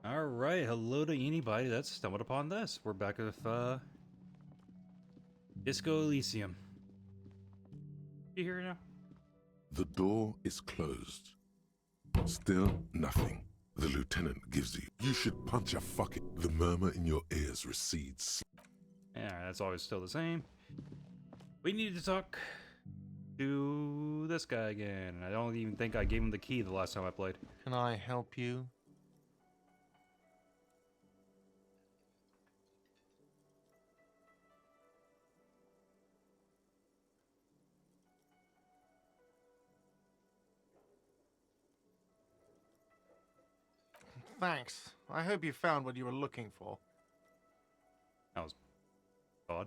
Alright, hello to anybody that's stumbled upon this. We're back with, Disco Elysium. You hear it now? The door is closed. Still nothing. The lieutenant gives you. You should punch a fucking. The murmur in your ears recedes. Yeah, that's always still the same. We need to talk to this guy again. I don't even think I gave him the key the last time I played. Can I help you? Thanks. I hope you found what you were looking for. That was odd.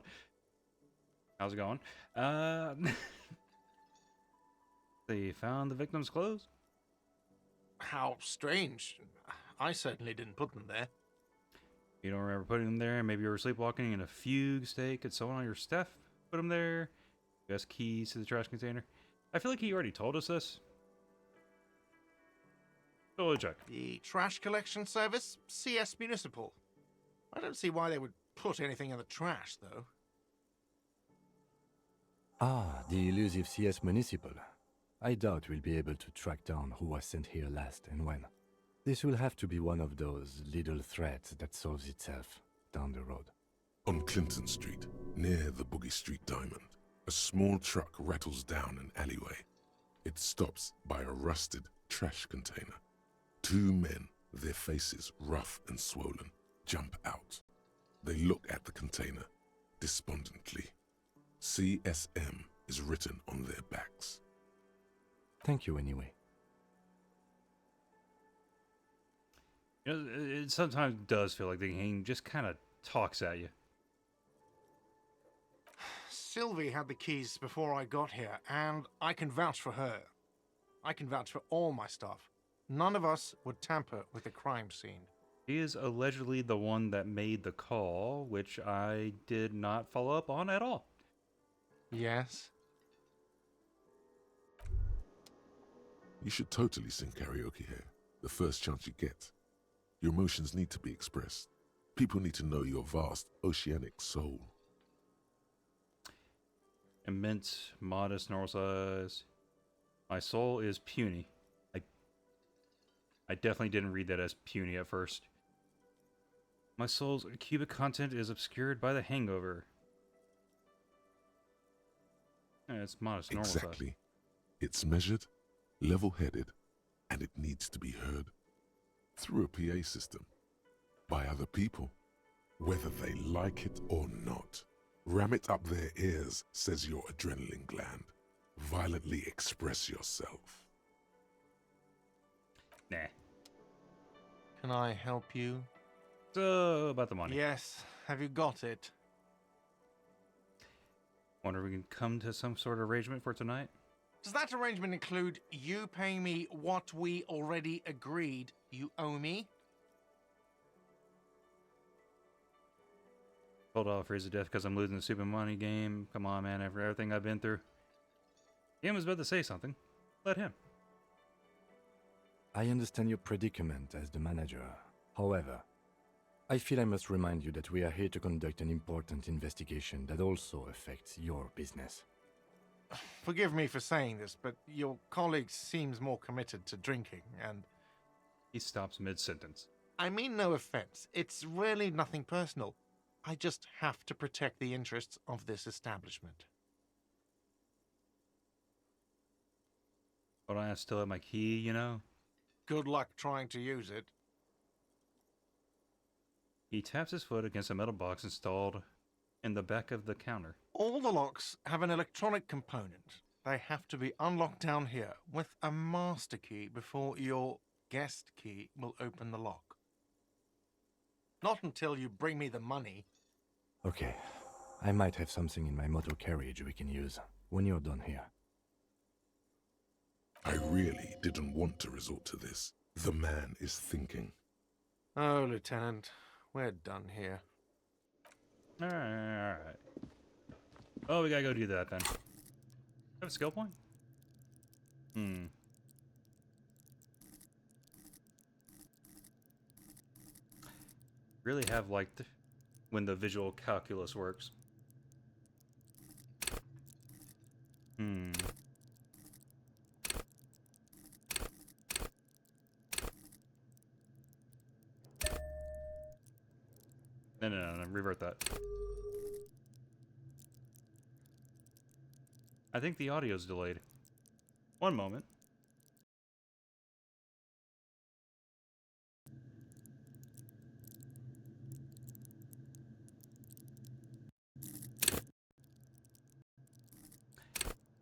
How's it going? They found the victim's clothes? How strange. I certainly didn't put them there. You don't remember putting them there? Maybe you were sleepwalking in a fugue state. Could someone on your staff put them there? Best keys to the trash container. I feel like he already told us this. Go check. The trash collection service? CS Municipal. I don't see why they would put anything in the trash, though. Ah, the elusive CS Municipal. I doubt we'll be able to track down who was sent here last and when. This will have to be one of those little threats that solves itself down the road. On Clinton Street, near the Boogie Street Diamond, a small truck rattles down an alleyway. It stops by a rusted trash container. Two men, their faces rough and swollen, jump out. They look at the container, despondently. CSM is written on their backs. Thank you anyway. You know, it sometimes does feel like the game just kind of talks at you. Sylvie had the keys before I got here, and I can vouch for her. I can vouch for all my stuff. None of us would tamper with the crime scene. He is allegedly the one that made the call, which I did not follow up on at all. Yes? You should totally sing karaoke here, the first chance you get. Your emotions need to be expressed. People need to know your vast, oceanic soul. Immense, modest, normal size. My soul is puny. I definitely didn't read that as puny at first. My soul's cubic content is obscured by the hangover. It's modest, normal size. Exactly. It's measured, level-headed, and it needs to be heard. Through a PA system. By other people. Whether they like it or not. Ram it up their ears, says your adrenaline gland. Violently express yourself. Nah. Can I help you? So, about the money. Yes. Have you got it? Wonder if we can come to some sort of arrangement for tonight? Does that arrangement include you paying me what we already agreed you owe me? Hold off, freeze to death because I'm losing the stupid money game. Come on, man, after everything I've been through. Ian was about to say something. Let him. I understand your predicament as the manager. However, I feel I must remind you that we are here to conduct an important investigation that also affects your business. Forgive me for saying this, but your colleague seems more committed to drinking, and... He stops mid-sentence. I mean no offense. It's really nothing personal. I just have to protect the interests of this establishment. But I still have my key, you know? Good luck trying to use it. He taps his foot against a metal box installed in the back of the counter. All the locks have an electronic component. They have to be unlocked down here with a master key before your guest key will open the lock. Not until you bring me the money. Okay, I might have something in my motor carriage we can use when you're done here. I really didn't want to resort to this. The man is thinking. Oh, Lieutenant, we're done here. Alright. Oh, we gotta go do that then. Have a skill point? Really have liked when the visual calculus works. Hmm. No, revert that. I think the audio's delayed. One moment.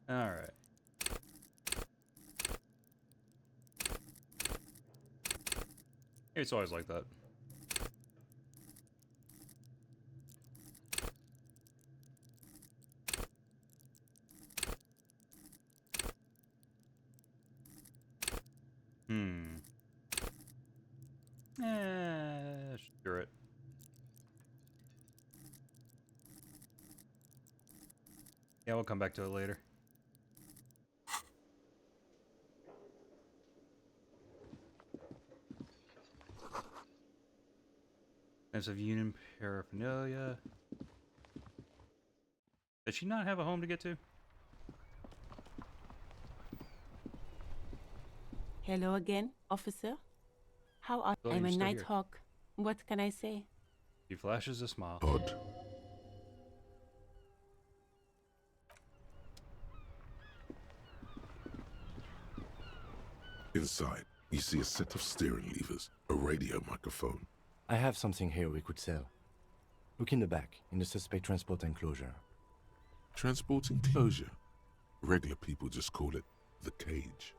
Alright. It's always like that. Sure it. Yeah, we'll come back to it later. Sense of union paraphernalia. Does she not have a home to get to? Hello again, officer. How are Oh, I'm you're a still here. Nighthawk. What can I say? She flashes a smile. Odd. Inside, you see a set of steering levers, a radio microphone. I have something here we could sell. Look in the back, in the suspect transport enclosure. Transport enclosure. Regular people just call it the cage.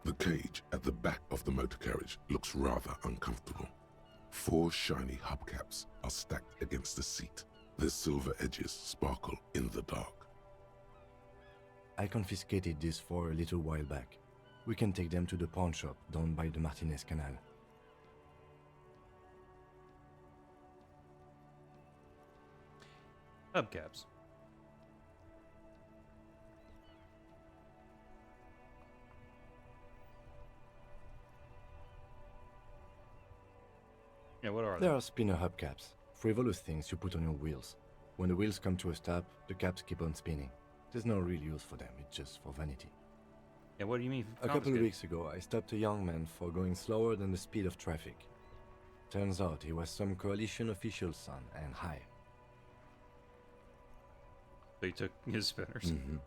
The cage at the back of the motor carriage looks rather uncomfortable. 4 shiny hubcaps are stacked against the seat. Their silver edges sparkle in the dark. I confiscated these 4 a little while back. We can take them to the pawn shop down by the Martinez Canal. Hubcaps. Yeah, what are There they? are spinner hubcaps, frivolous things you put on your wheels. When the wheels come to a stop, the caps keep on spinning. There's no real use for them, it's just for vanity. Yeah, what do you mean? A couple of confiscate? weeks ago, I stopped a young man for going slower than the speed of traffic. Turns out he was some coalition official's son and high. So you took his spinners. Mm-hmm.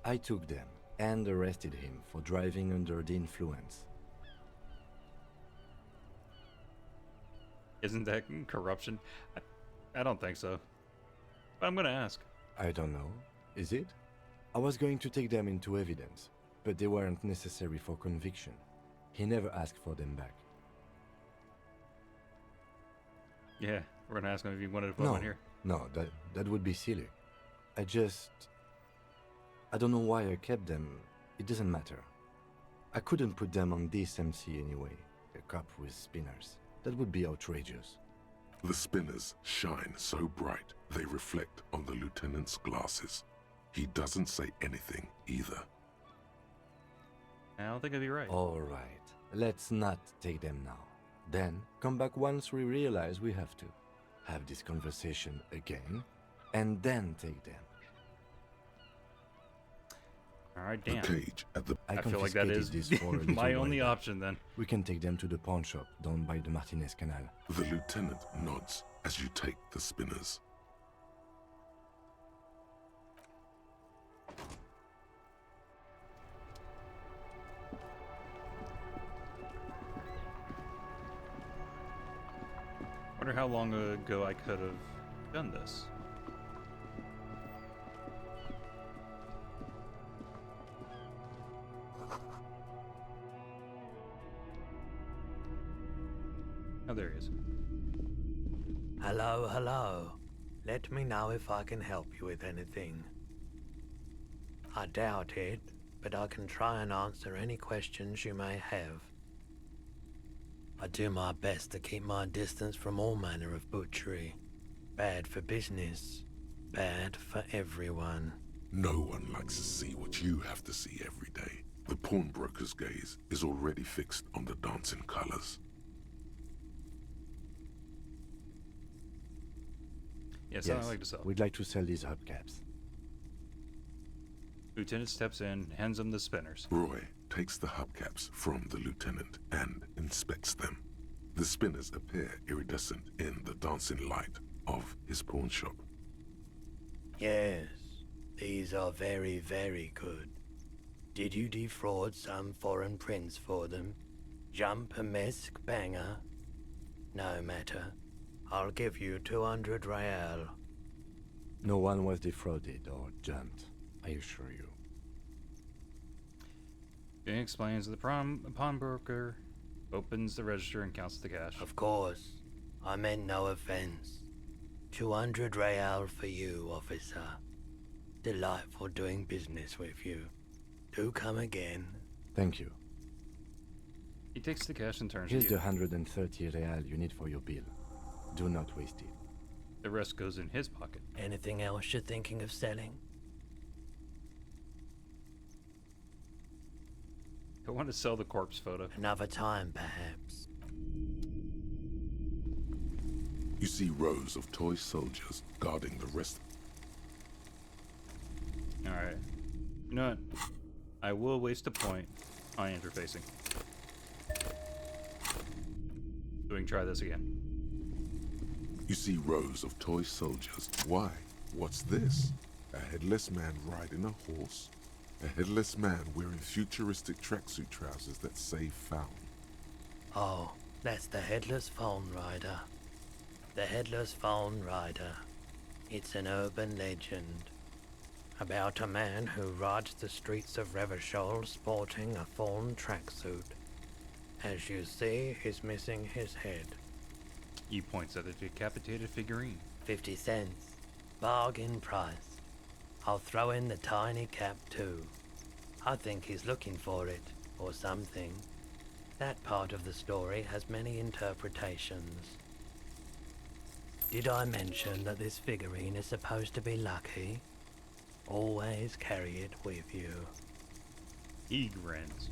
I took them and arrested him for driving under the influence. Isn't that corruption? I don't think so. But I'm gonna ask. I don't know. Is it? I was going to take them into evidence, but they weren't necessary for conviction. He never asked for them back. Yeah, we're gonna ask him if he wanted to put them No, in here. no, that would be silly. I don't know why I kept them. It doesn't matter. I couldn't put them on this MC anyway. A cop with spinners. That would be outrageous. The spinners shine so bright they reflect on the lieutenant's glasses. He doesn't say anything either. I don't think it'd be right. All right, let's not take them now. Then come back once we realize we have to. Have this conversation again, and then take them. All right, The damn. cage at the I feel like that is confiscated these for a little my while only back. option then. We can take them to the pawn shop down by the Martinez Canal. The lieutenant nods as you take the spinners. Wonder how long ago I could have done this. Oh, there he is. Hello, hello. Let me know if I can help you with anything. I doubt it, but I can try and answer any questions you may have. I do my best to keep my distance from all manner of butchery. Bad for business, bad for everyone. No one likes to see what you have to see every day. The pawnbroker's gaze is already fixed on the dancing colors. Yes, Yes, I'd like to sell. we'd like to sell these hubcaps. Lieutenant steps in, hands him the spinners. Roy takes the hubcaps from the lieutenant and inspects them. The spinners appear iridescent in the dancing light of his pawn shop. Yes, these are very, very good. Did you defraud some foreign prince for them? Jump a mesk banger? No matter. I'll give you 200 real. No one was defrauded or jumped, I assure you. Jane explains the pawnbroker opens the register and counts the cash. Of course. I meant no offense. 200 real for you, officer. Delightful doing business with you. Do come again. Thank you. He takes the cash and turns Here's to the you. 130 real you need for your bill. Do not waste it. The rest goes in his pocket. Anything else you're thinking of selling? I want to sell the corpse photo. Another time, perhaps. You see rows of toy soldiers guarding the rest. Alright. You know what? I will waste a point on interfacing. So we can try this again. You see rows of toy soldiers. Why? What's this? A headless man riding a horse? A headless man wearing futuristic tracksuit trousers that say found. Oh, that's the Headless Phone Rider. The Headless Phone Rider. It's an urban legend about a man who rides the streets of Revachol sporting a fawn tracksuit. As you see, he's missing his head. He points at a decapitated figurine. 50 cents. Bargain price. I'll throw in the tiny cap too. I think he's looking for it, or something. That part of the story has many interpretations. Did I mention that this figurine is supposed to be lucky? Always carry it with you. He grins.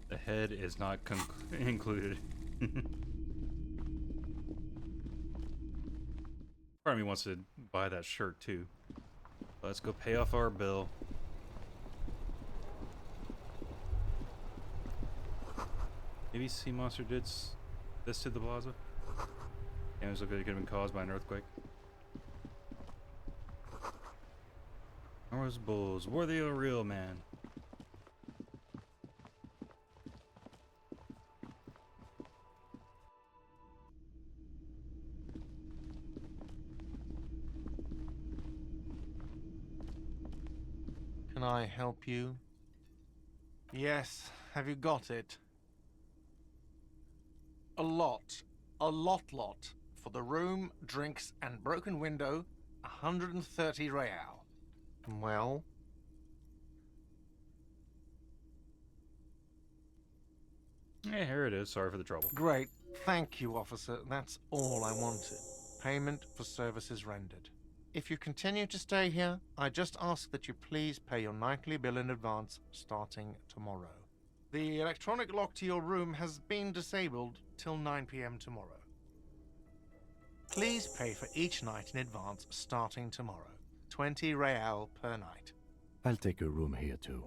The head is not included. Part of me wants to buy that shirt too. Let's go pay off our bill. Maybe Sea Monster did this to the plaza. Damage looked like it could have been caused by an earthquake. Norris Bulls, worthy of a real man. Can I help you? Yes, have you got it? A lot. A lot. For the room, drinks, and broken window, 130 real. Well? Yeah, here it is. Sorry for the trouble. Great. Thank you, officer. That's all I wanted. Payment for services rendered. If you continue to stay here, I just ask that you please pay your nightly bill in advance starting tomorrow. The electronic lock to your room has been disabled till 9 p.m. tomorrow. Please pay for each night in advance starting tomorrow. 20 real per night. I'll take a room here too.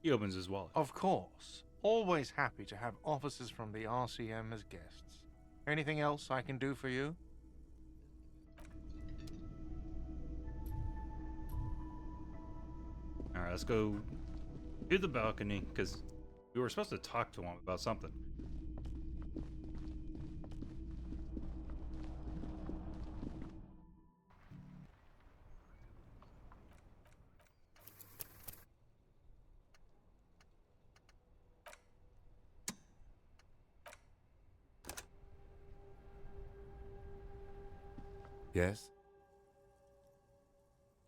He opens his wallet. Of course. Always happy to have officers from the RCM as guests. Anything else I can do for you? Alright, let's go to the balcony, because we were supposed to talk to him about something. Yes?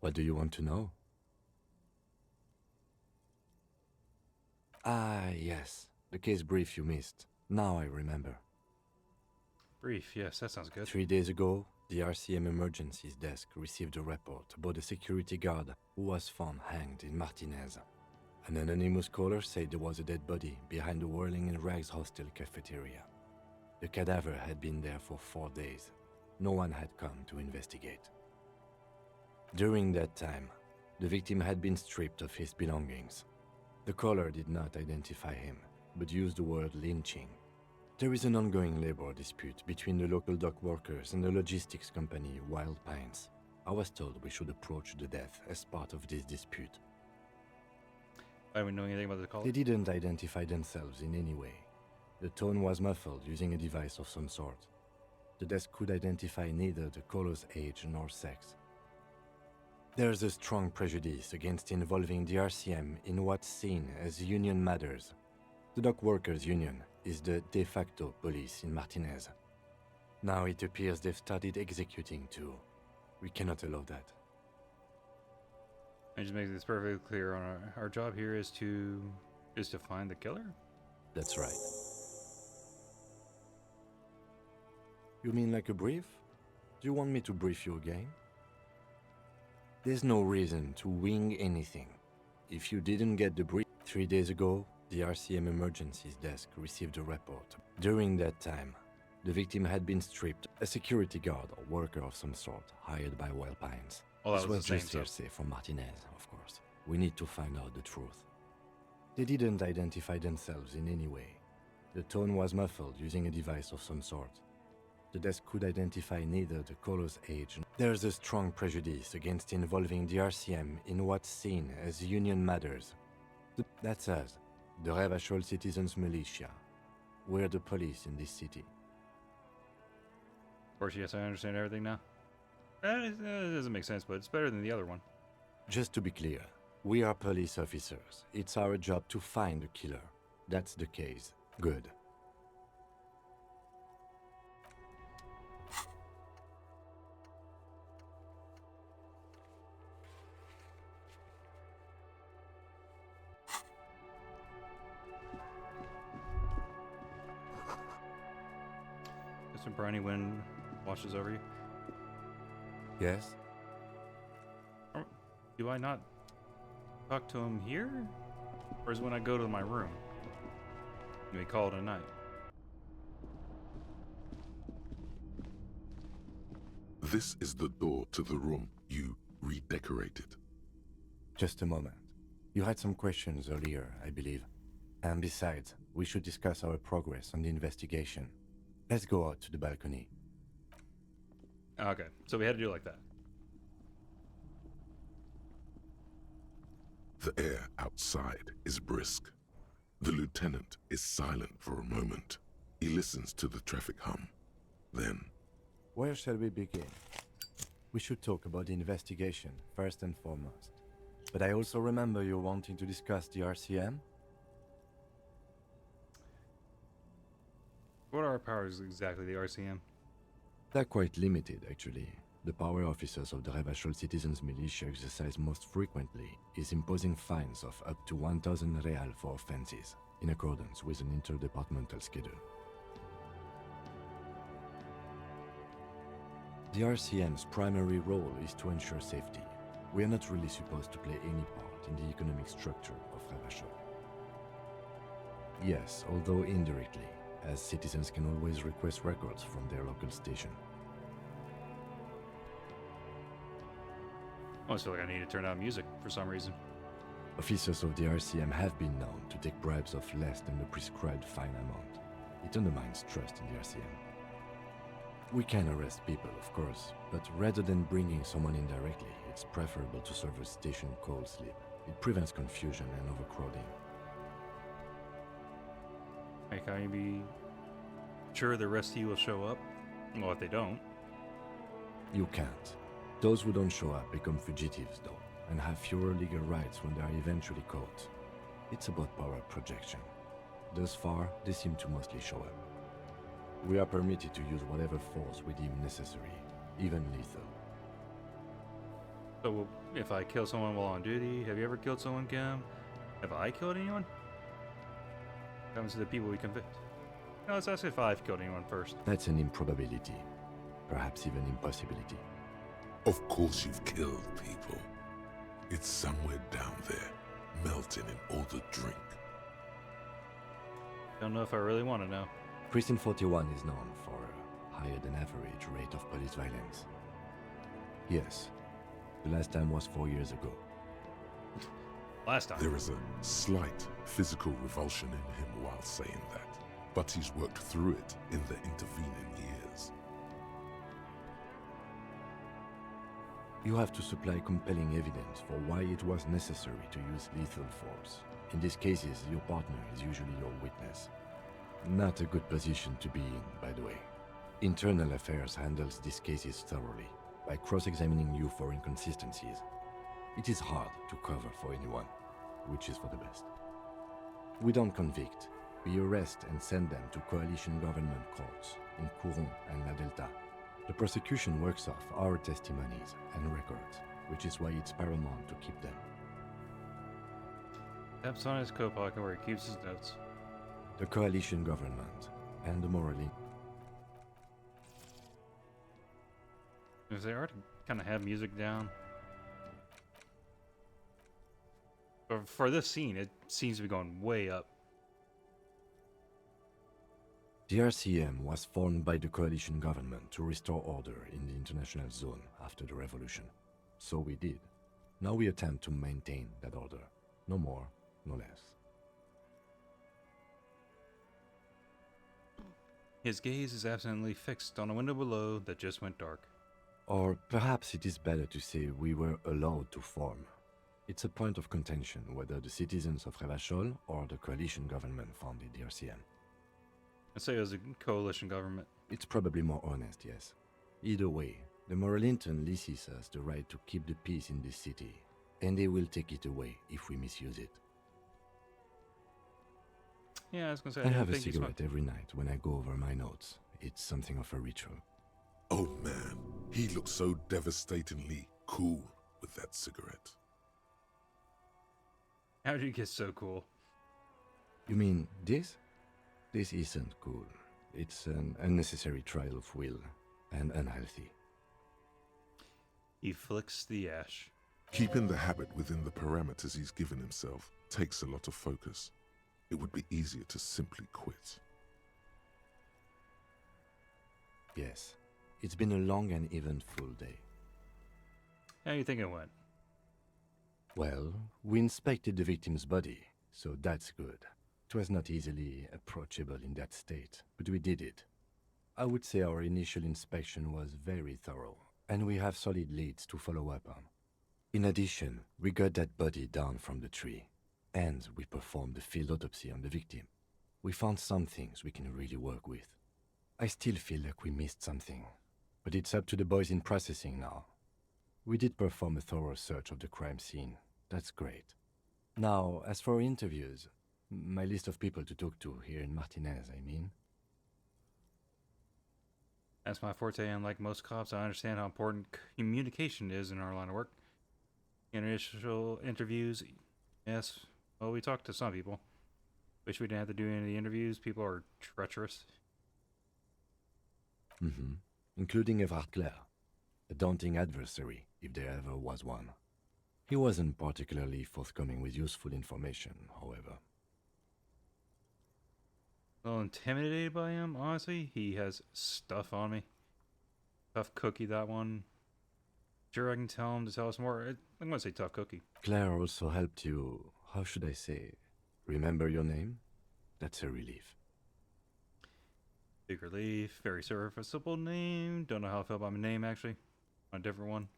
What do you want to know? Ah, yes. The case brief you missed. Now I remember. Brief, yes, that sounds good. 3 days ago, the RCM Emergencies Desk received a report about a security guard who was found hanged in Martinez. An anonymous caller said there was a dead body behind the Whirling in Rags hostel cafeteria. The cadaver had been there for 4 days. No one had come to investigate. During that time, the victim had been stripped of his belongings. The caller did not identify him, but used the word lynching. There is an ongoing labor dispute between the local dock workers and the logistics company Wild Pines. I was told we should approach the death as part of this dispute. I don't know anything about the call. They didn't identify themselves in any way. The tone was muffled using a device of some sort. The desk could identify neither the caller's age nor sex. There's a strong prejudice against involving the RCM in what's seen as union matters. The dock workers' union is the de facto police in Martinez. Now it appears they've started executing too. We cannot allow that. I just make this perfectly clear. On our job here is to find the killer. That's right. You mean like a brief? Do you want me to brief you again? There's no reason to wing anything. If you didn't get the brief 3 days ago, the RCM emergencies desk received a report. During that time, the victim had been stripped, a security guard or worker of some sort hired by Wild Pines. Oh, that This was was the just same hearsay from Martinez, of course. We need to find out the truth. They didn't identify themselves in any way. The tone was muffled using a device of some sort. The desk could identify neither the caller's age. There's a strong prejudice against involving the RCM in what's seen as union matters. That's us, the Revachol Citizens Militia. We're the police in this city. Of course, yes, I understand everything now. It doesn't make sense, but it's better than the other one. Just to be clear, we are police officers. It's our job to find the killer. That's the case. Good. Mr. Briny wind washes over you. Yes? Do I not talk to him here? Or is it when I go to my room? And we call it a night. This is the door to the room you redecorated. Just a moment. You had some questions earlier, I believe. And besides, we should discuss our progress on the investigation. Let's go out to the balcony. Okay, so we had to do it like that. The air outside is brisk. The lieutenant is silent for a moment. He listens to the traffic hum. Then, Where shall we begin? We should talk about the investigation, first and foremost. But I also remember you wanting to discuss the RCM? What are our powers exactly, the RCM? They're quite limited, actually. The power officers of the Revachol Citizens Militia exercise most frequently is imposing fines of up to 1,000 real for offenses, in accordance with an interdepartmental schedule. The RCM's primary role is to ensure safety. We are not really supposed to play any part in the economic structure of Revachol. Yes, although indirectly, as citizens can always request records from their local station. I almost feel like I need to turn down music for some reason. Officers of the RCM have been known to take bribes of less than the prescribed fine amount. It undermines trust in the RCM. We can arrest people, of course, but rather than bringing someone in directly, it's preferable to serve a station call slip. It prevents confusion and overcrowding. Like, can you be sure the rest of you will show up? Well, if they don't. You can't. Those who don't show up become fugitives, though, and have fewer legal rights when they are eventually caught. It's about power projection. Thus far, they seem to mostly show up. We are permitted to use whatever force we deem necessary, even lethal. So, if I kill someone while on duty, have you ever killed someone, Kim? Have I killed anyone? What happens to the people we convict? No, let's ask if I've killed anyone first. That's an improbability. Perhaps even impossibility. of course you've killed people. It's somewhere down there, melting. in all the drink. Don't know if I really want to know. Precinct 41 is known for a higher than average rate of police violence. Yes, the last time was 4 years ago. Last time. There is a slight physical revulsion in him while saying that, but he's worked through it in the intervening years. You have to supply compelling evidence for why it was necessary to use lethal force. In these cases, your partner is usually your witness. Not a good position to be in, by the way. Internal Affairs handles these cases thoroughly, by cross-examining you for inconsistencies. It is hard to cover for anyone, which is for the best. We don't convict. We arrest and send them to coalition government courts in Courron and La Delta. The prosecution works off our testimonies and records, which is why it's paramount to keep them. Taps on his coat pocket where he keeps his notes. The coalition government and the morally. If they already kind of have music down. But for this scene, it seems to be going way up. The RCM was formed by the coalition government to restore order in the international zone after the revolution. So we did. Now we attempt to maintain that order. No more, no less. His gaze is absently fixed on a window below that just went dark. Or perhaps it is better to say we were allowed to form. It's a point of contention whether the citizens of Revachol or the coalition government founded the RCM. I'd say it was a coalition government. It's probably more honest, yes. Either way, the Moralinton leases us the right to keep the peace in this city, and they will take it away if we misuse it. Yeah, I was gonna say. I didn't have a think you cigarette every night when I go over my notes. It's something of a ritual. Oh man, he looks so devastatingly cool with that cigarette. How did you get so cool? You mean this? This isn't cool. It's an unnecessary trial of will, and unhealthy. He flicks the ash. Keeping the habit within the parameters he's given himself takes a lot of focus. It would be easier to simply quit. Yes, it's been a long and eventful day. How do you think it went? Well, we inspected the victim's body, so that's good. It was not easily approachable in that state, but we did it. I would say our initial inspection was very thorough, and we have solid leads to follow up on. In addition, we got that body down from the tree, and we performed a field autopsy on the victim. We found some things we can really work with. I still feel like we missed something, but it's up to the boys in processing now. We did perform a thorough search of the crime scene. That's great. Now, as for interviews, my list of people to talk to here in Martinez, I mean. That's my forte, and like most cops, I understand how important communication is in our line of work. Initial interviews, yes. Well, we talked to some people. Wish we didn't have to do any of the interviews. People are treacherous. Mm-hmm. Including Everard Clare, a daunting adversary, if there ever was one. He wasn't particularly forthcoming with useful information, however. A little intimidated by him, honestly. He has stuff on me. Tough cookie, that one. Sure, I can tell him to tell us more. I'm going to say tough cookie. Claire also helped you, how should I say, remember your name? That's a relief. Big relief. Very serviceable name. Don't know how I feel about my name, actually. A different one.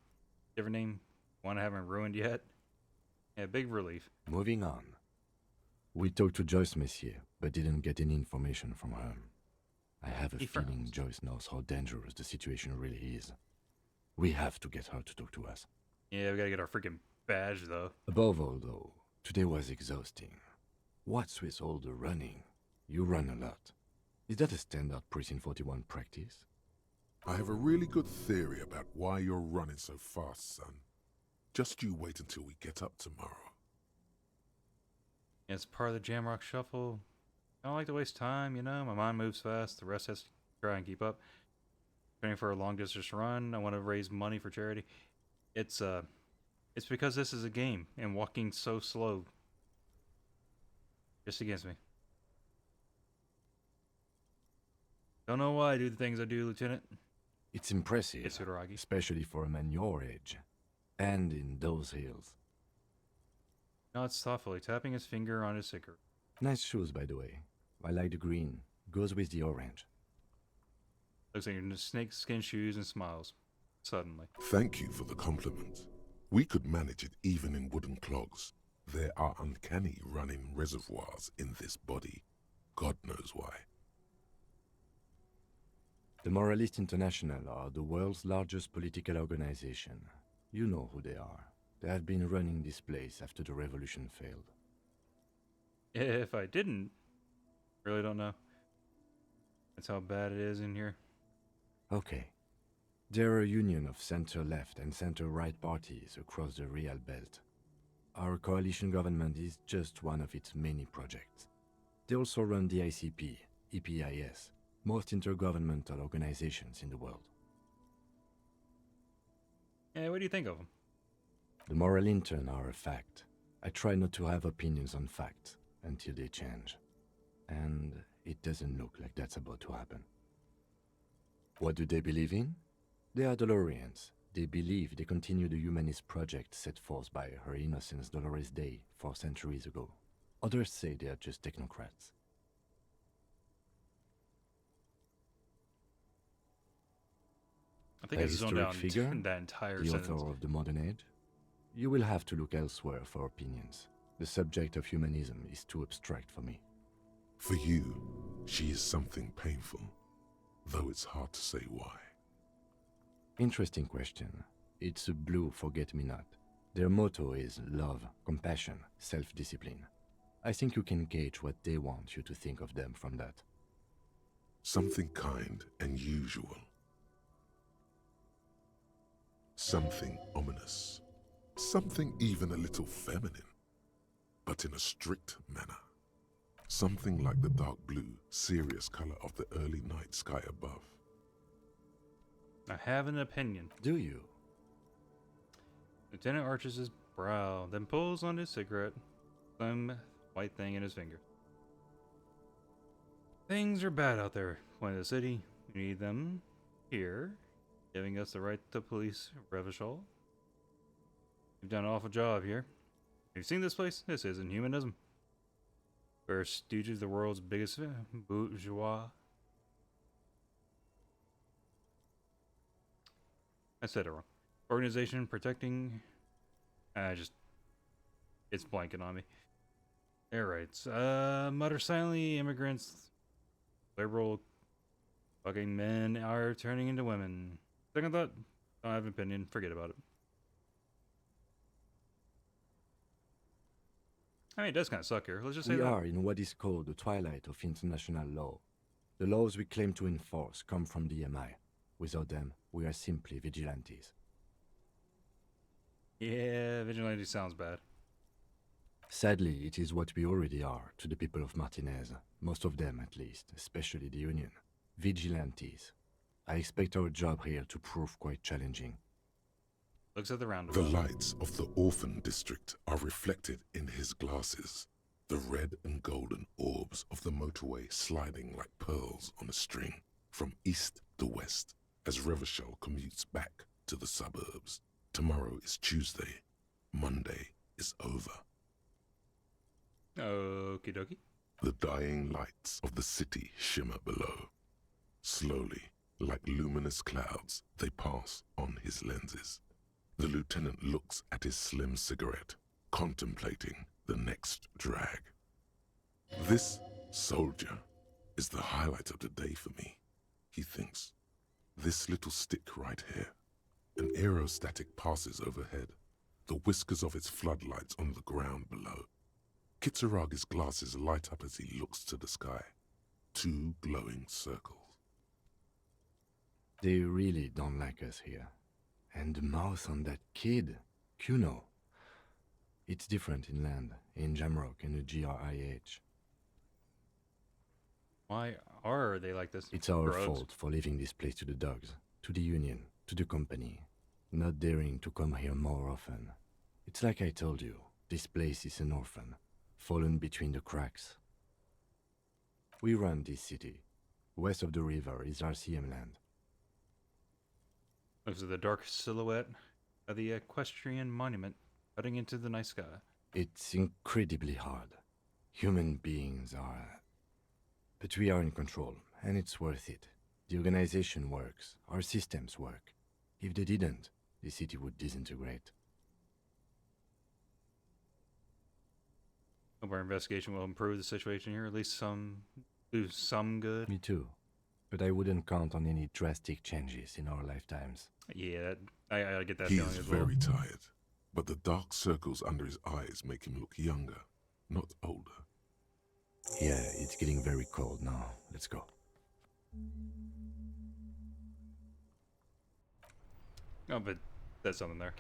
Different name. One I haven't ruined yet. Yeah, big relief. Moving on. We talked to Joyce Messier, but didn't get any information from her. I have a He feeling frowns. Joyce knows how dangerous the situation really is. We have to get her to talk to us. Yeah, we gotta get our freaking badge, though. Above all, though, today was exhausting. What's with all the running? You run a lot. Is that a standard Precinct 41 practice? I have a really good theory about why you're running so fast, son. Just you wait until we get up tomorrow. Yeah, it's part of the Jamrock Shuffle. I don't like to waste time, you know? My mind moves fast. The rest has to try and keep up. Training for a long distance run. I want to raise money for charity. It's because this is a game, and walking so slow Just against me. Don't know why I do the things I do, Lieutenant. It's impressive, Yes, Uraragi. especially for a man your age. And in those hills. Nods thoughtfully, tapping his finger on his cigarette. Nice shoes, by the way. I like the green. Goes with the orange. Looks at your snakeskin shoes and smiles. Suddenly. Thank you for the compliment. We could manage it even in wooden clogs. There are uncanny running reservoirs in this body. God knows why. The Moralist International are the world's largest political organization. You know who they are. They have been running this place after the revolution failed. If I didn't, really don't know. That's how bad it is in here. Okay. They're a union of center-left and center-right parties across the Real Belt. Our coalition government is just one of its many projects. They also run the ICP, EPIS, most intergovernmental organizations in the world. Yeah, what do you think of them? The moral intern are a fact. I try not to have opinions on facts until they change. And it doesn't look like that's about to happen. What do they believe in? They are Dolorians. They believe they continue the humanist project set forth by Her Innocence Dolores Day 4 centuries ago. Others say they are just technocrats. I think A I zoned historic out figure, that entire the sentence. author of the modern age? You will have to look elsewhere for opinions. The subject of humanism is too abstract for me. For you, she is something painful, though it's hard to say why. Interesting question. It's a blue forget-me-not. Their motto is love, compassion, self-discipline. I think you can gauge what they want you to think of them from that. Something kind and usual. Something ominous. Something even a little feminine, but in a strict manner. Something like the dark blue, serious color of the early night sky above. I have an opinion. Do you? Lieutenant arches his brow, then pulls on his cigarette, some white thing in his finger. Things are bad out there, point of the city. We need them here, giving us the right to police Revachol. You've done an awful job here. You've seen this place? This isn't humanism. We're stooges of the world's biggest bourgeois. I said it wrong. Organization protecting. It's blanking on me. Alright. Mutter silently. Immigrants. Liberal. Fucking men are turning into women. Second thought. Don't have an opinion. Forget about it. I mean, it does kind of suck here. Let's just say We that. are in what is called the twilight of international law. The laws we claim to enforce come from the MI. Without them, we are simply vigilantes. Yeah, vigilante sounds bad. Sadly, it is what we already are to the people of Martinez, most of them at least, especially the Union. Vigilantes. I expect our job here to prove quite challenging. Looks at the The roundabout. lights of the orphan district are reflected in his glasses, the red and golden orbs of the motorway sliding like pearls on a string from east to west as Revachol commutes back to the suburbs. Tomorrow is Tuesday. Monday is over. Okie dokie. The dying lights of the city shimmer below. Slowly, like luminous clouds, they pass on his lenses. The lieutenant looks at his slim cigarette, contemplating the next drag. This soldier is the highlight of the day for me, he thinks. This little stick right here. An aerostatic passes overhead, the whiskers of its floodlights on the ground below. Kitsuraga's glasses light up as he looks to the sky. 2 glowing circles. They really don't like us here. And the mouth on that kid, Kuno. It's different in land, in Jamrock and the GRIH. Why are they like this? It's our Drugs? fault for leaving this place to the dogs, to the Union, to the company, not daring to come here more often. It's like I told you, this place is an orphan. fallen between the cracks. We run this city. West of the river is RCM land. Looks at the dark silhouette of the equestrian monument cutting into the night sky. It's incredibly hard. Human beings are... But we are in control, and it's worth it. The organization works. Our systems work. If they didn't, the city would disintegrate. Hope our investigation will improve the situation here, at least do some good. Me too. But I wouldn't count on any drastic changes in our lifetimes. Yeah, I get that He feeling is as well. very tired, but the dark circles under his eyes make him look younger, not older. Yeah, it's getting very cold now. Let's go. Oh, but there's something there.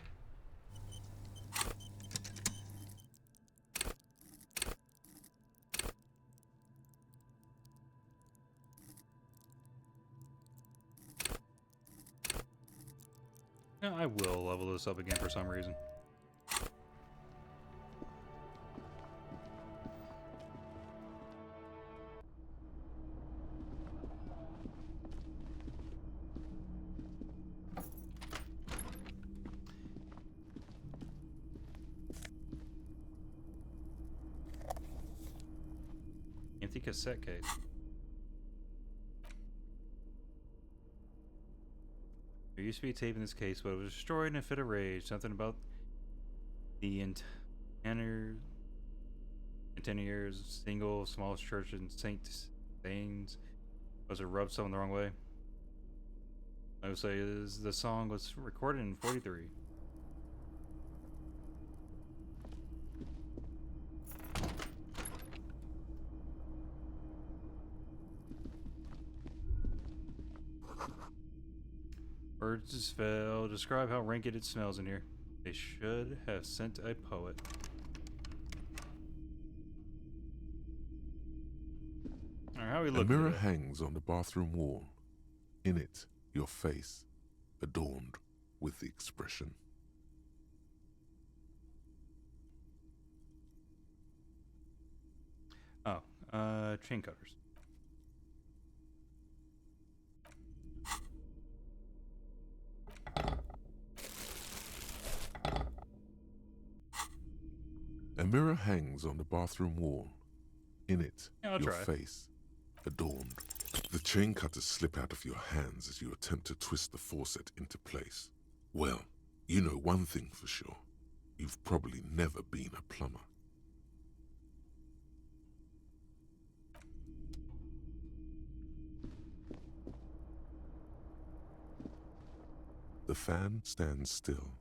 Yeah, I will level this up again for some reason. Empty cassette case. There used to be a tape in this case, but it was destroyed in a fit of rage. Something about the years single smallest church in Saint Staines was it rubbed someone the wrong way. I would say the song was recorded in '43. Birds fell. Describe how rank it smells in here. They should have sent a poet. Alright, how are we A looking mirror today? hangs on the bathroom wall. In it, your face, adorned with the expression. Oh, chain cutters. A mirror hangs on the bathroom wall. In it, Yeah, I'll your try it. face, adorned. The chain cutters slip out of your hands as you attempt to twist the faucet into place. Well, you know one thing for sure. You've probably never been a plumber. The fan stands still.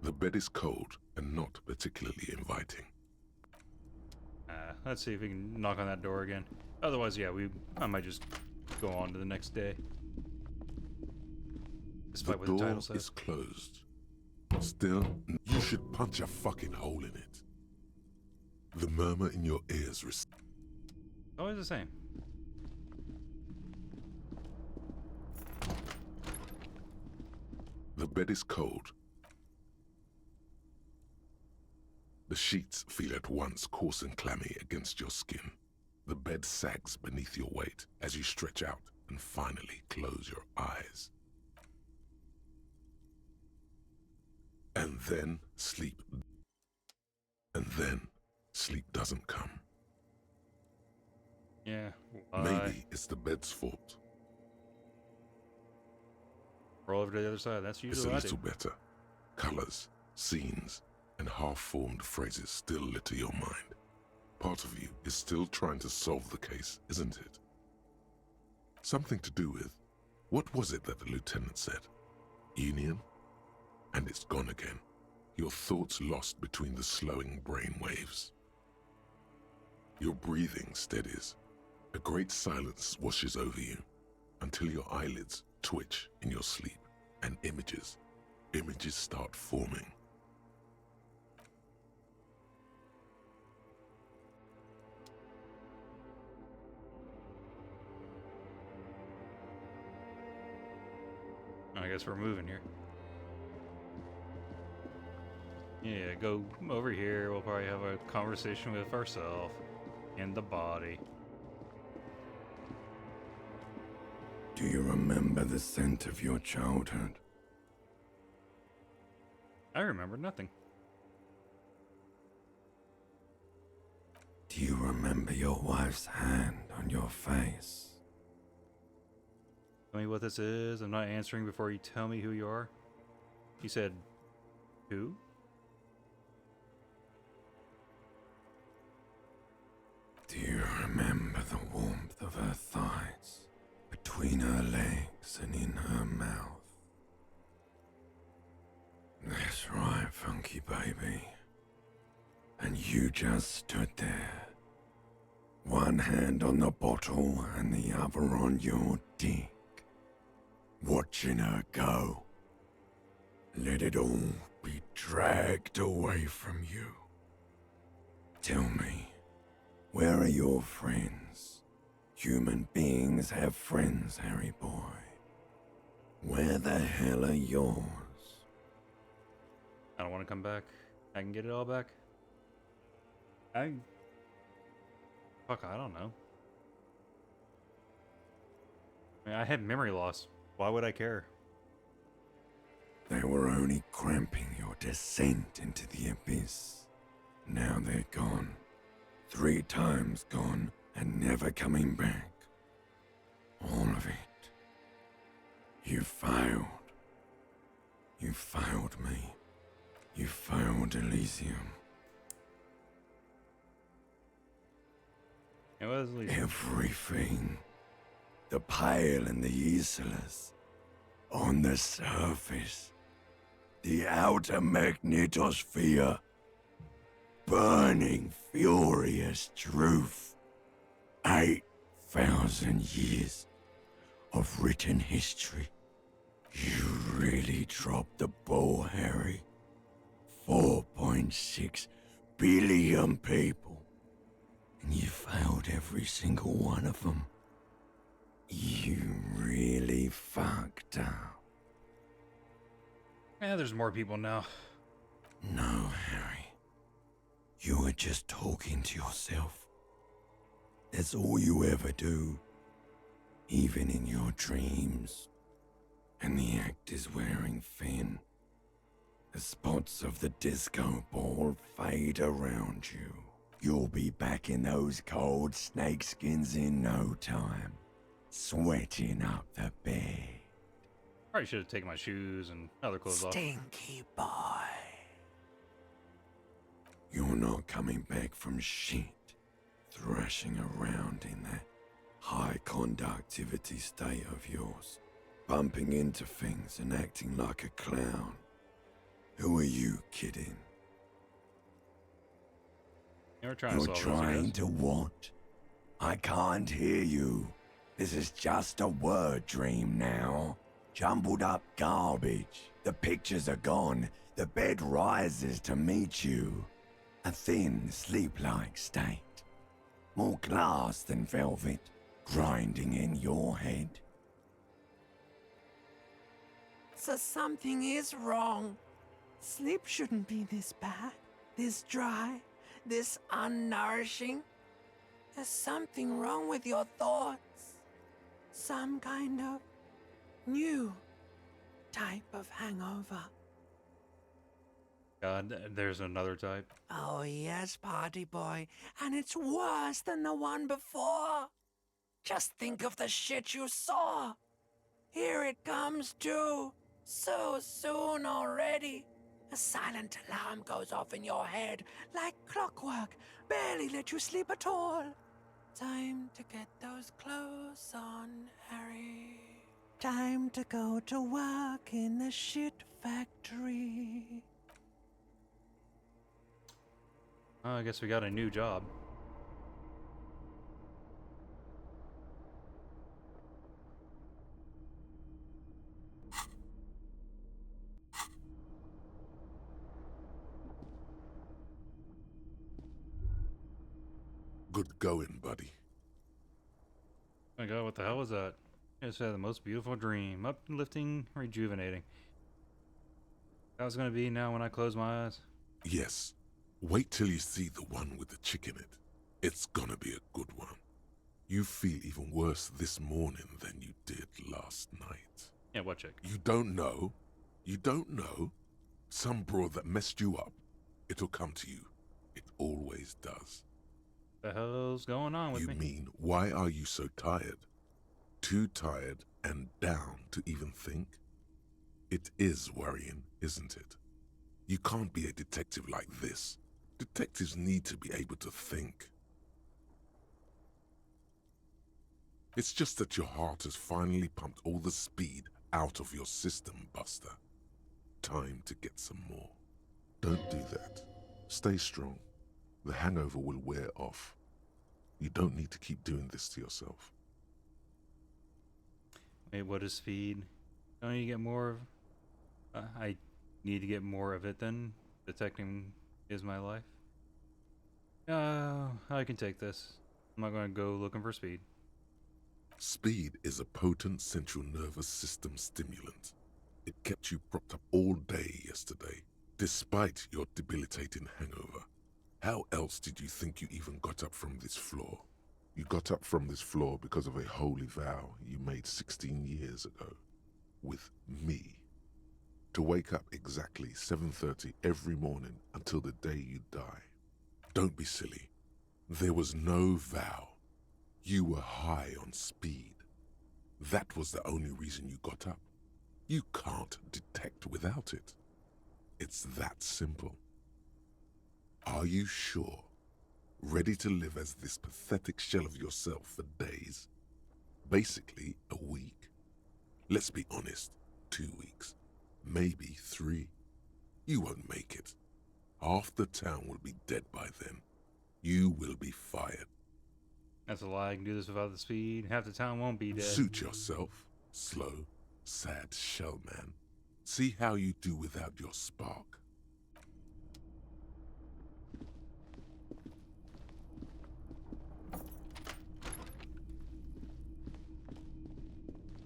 The bed is cold and not particularly inviting. Let's see if we can knock on that door again. Otherwise, yeah, I might just go on to the next day. The Despite what the door title says. is closed. Still, you should punch a fucking hole in it. The murmur in your ears Always the same. The bed is cold. The sheets feel at once coarse and clammy against your skin. The bed sags beneath your weight as you stretch out and finally close your eyes. And then sleep. And then sleep doesn't come. Yeah. Maybe it's the bed's fault. Roll over to the other side. That's It's usually a what I little do. better. Colors, scenes, and half-formed phrases still litter your mind. Part of you is still trying to solve the case, isn't it? Something to do with, what was it that the lieutenant said? Union? And it's gone again. Your thoughts lost between the slowing brain waves. Your breathing steadies. A great silence washes over you until your eyelids twitch in your sleep and images start forming. I guess we're moving here. Yeah, go over here. We'll probably have a conversation with ourselves and the body. Do you remember the scent of your childhood? I remember nothing. Do you remember your wife's hand on your face? Tell me what this is. I'm not answering before you tell me who you are. You said, who? Do you remember the warmth of her thighs, between her legs and in her mouth? That's right, funky baby. And you just stood there, one hand on the bottle and the other on your dick, watching her go. Let it all be dragged away from you. Tell me, where are your friends? Human beings have friends, Harry boy. Where the hell are yours? I don't want to come back. I can get it all back. Fuck, I don't know. I mean, I had memory loss. Why would I care? They were only cramping your descent into the abyss. Now they're gone. 3 times gone and never coming back. All of it. You failed. You failed me. You failed Elysium. It was like, Everything. The Pale and the Useless. On the surface. The outer magnetosphere. Burning, furious truth. 8,000 years of written history. You really dropped the ball, Harry. 4.6 billion people. And you failed every single one of them. You really fucked up. yeah, there's more people now. No, Harry. You were just talking to yourself. That's all you ever do. Even in your dreams. And the act is wearing thin. The spots of the disco ball fade around you. You'll be back in those cold snakeskins in no time. Sweating up the bed. Probably should have taken my shoes and other clothes off. Stinky boy. You're not coming back from shit. Thrashing around in that high conductivity state of yours. Bumping into things and acting like a clown. Who are you kidding? You're trying You're to solve trying this, to what? I can't hear you. This is just a word dream now. Jumbled up garbage. The pictures are gone. The bed rises to meet you. A thin, sleep-like state. More glass than velvet, grinding in your head. So something is wrong. Sleep shouldn't be this bad, this dry, this unnourishing. There's something wrong with your thoughts. Some kind of new type of hangover. God, there's another type. Oh yes, party boy, and it's worse than the one before. Just think of the shit you saw. Here it comes too. So soon already. A silent alarm goes off in your head like clockwork. Barely let you sleep at all. Time to get those clothes on, Harry. Time to go to work in the shit factory. Oh, I guess we got a new job. Good going, buddy. Oh my god, what the hell was that? I just had the most beautiful dream. Uplifting, rejuvenating. That was gonna be now when I close my eyes. Yes. Wait till you see the one with the chick in it. It's gonna be a good one. You feel even worse this morning than you did last night. Yeah, what chick? You don't know? You don't know? Some broad that messed you up. It'll come to you. It always does. The hell's going on with You me? mean, why are you so tired? Too tired and down to even think? It is worrying, isn't it? You can't be a detective like this. Detectives need to be able to think. It's just that your heart has finally pumped all the speed out of your system, Buster. Time to get some more. Don't do that. Stay strong. The hangover will wear off. You don't need to keep doing this to yourself. Wait, what is speed? Don't you get more of... I need to get more of it then. Detecting is my life. I can take this. I'm not going to go looking for speed. Speed is a potent central nervous system stimulant. It kept you propped up all day yesterday, despite your debilitating hangover. How else did you think you even got up from this floor? You got up from this floor because of a holy vow you made 16 years ago. With me. To wake up exactly 7:30 every morning until the day you die. Don't be silly. There was no vow. You were high on speed. That was the only reason you got up. You can't detect without it. It's that simple. Are you sure? Ready to live as this pathetic shell of yourself for days? Basically, a week. Let's be honest, 2 weeks. Maybe 3. You won't make it. Half the town will be dead by then. You will be fired. That's a lie. I can do this without the speed. Half the town won't be dead. Suit yourself, slow, sad shell man. See how you do without your spark.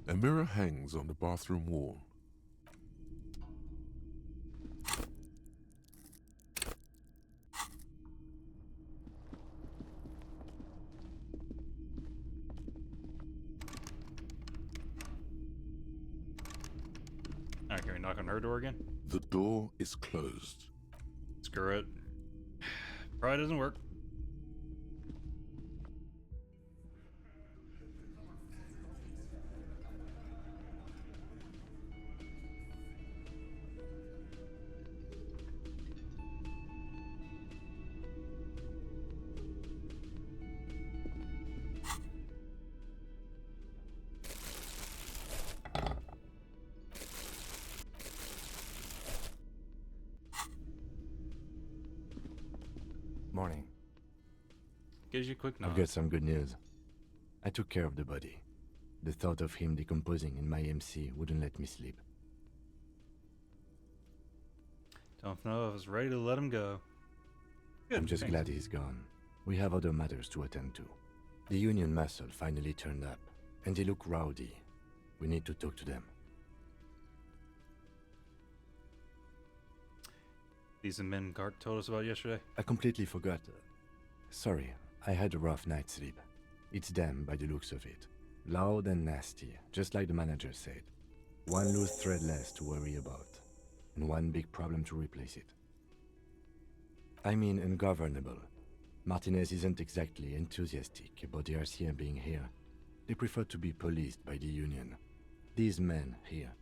A mirror hangs on the bathroom wall. Alright, can we knock on her door again? The door is closed. Screw it. Probably doesn't work. Morning. Gives you a quick nod. I've got some good news. I took care of the body. The thought of him decomposing in my MC wouldn't let me sleep. Don't know if I was ready to let him go. Good, I'm just thanks. glad he's gone. We have other matters to attend to. The Union muscle finally turned up, and they look rowdy. We need to talk to them. These men Gart told us about yesterday. I completely forgot. Sorry, I had a rough night's sleep. It's them by the looks of it. Loud and nasty, just like the manager said. One loose thread less to worry about, and one big problem to replace it. I mean ungovernable. Martinez isn't exactly enthusiastic about the RCM being here. They prefer to be policed by the Union. These men here.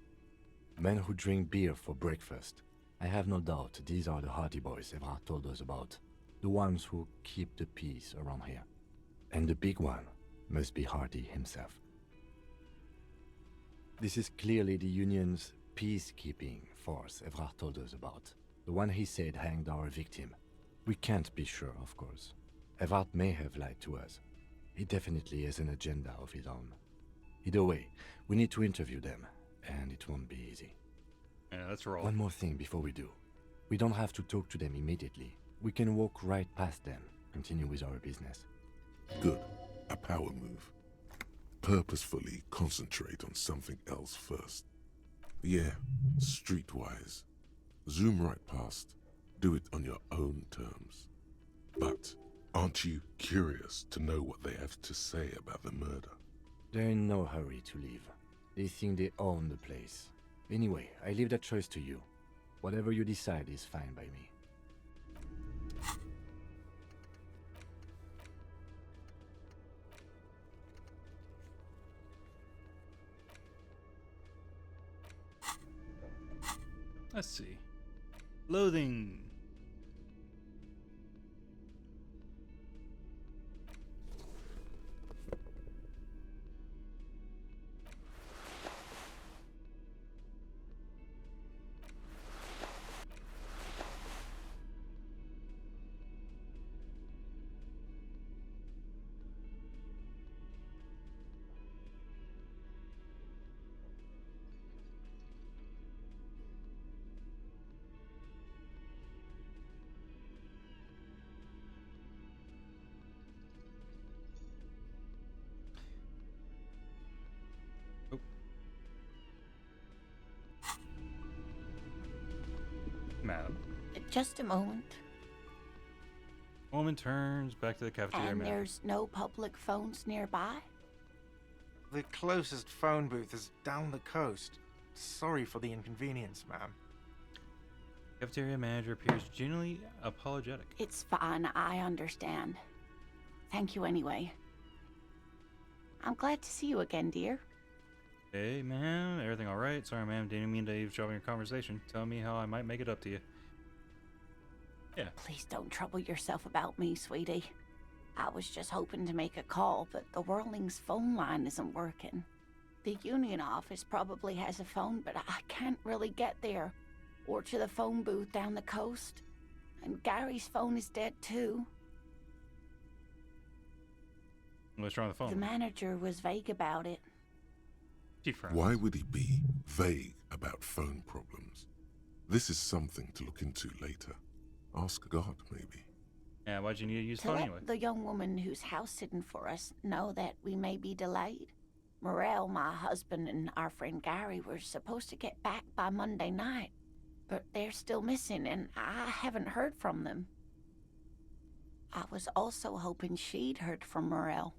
Men who drink beer for breakfast. I have no doubt these are the Hardy Boys Evrard told us about. The ones who keep the peace around here. And the big one must be Hardy himself. This is clearly the Union's peacekeeping force Evrard told us about. The one he said hanged our victim. We can't be sure, of course. Evrard may have lied to us. He definitely has an agenda of his own. Either way, we need to interview them, and it won't be easy. Yeah, let's roll. One more thing before we do. We don't have to talk to them immediately. We can walk right past them, continue with our business. Good. A power move. Purposefully concentrate on something else first. Yeah, streetwise. Zoom right past. Do it on your own terms. But aren't you curious to know what they have to say about the murder? They're in no hurry to leave. They think they own the place. Anyway, I leave that choice to you. Whatever you decide is fine by me. Let's see. Loathing. Oh. Madam. Just a moment. Woman turns back to the cafeteria And manager. there's no public phones nearby? The closest phone booth is down the coast. Sorry for the inconvenience, ma'am. Cafeteria manager appears genuinely apologetic. It's fine, I understand. Thank you anyway. I'm glad to see you again, dear. Hey, ma'am, everything all right? Sorry, ma'am, didn't mean to eavesdrop on your conversation. Tell me how I might make it up to you. Yeah. Please don't trouble yourself about me, sweetie. I was just hoping to make a call, but the Whirling's phone line isn't working. The union office probably has a phone, but I can't really get there. Or to the phone booth down the coast. And Gary's phone is dead too. What's wrong with the phone? The manager was vague about it. She frowns. Why would he be vague about phone problems? This is something to look into later. Ask God, maybe. Yeah, why'd you need to use the To phone let anyway? the young woman who's house sitting for us know that we may be delayed. Morel, my husband, and our friend Gary were supposed to get back by Monday night, but they're still missing, and I haven't heard from them. I was also hoping she'd heard from Morel.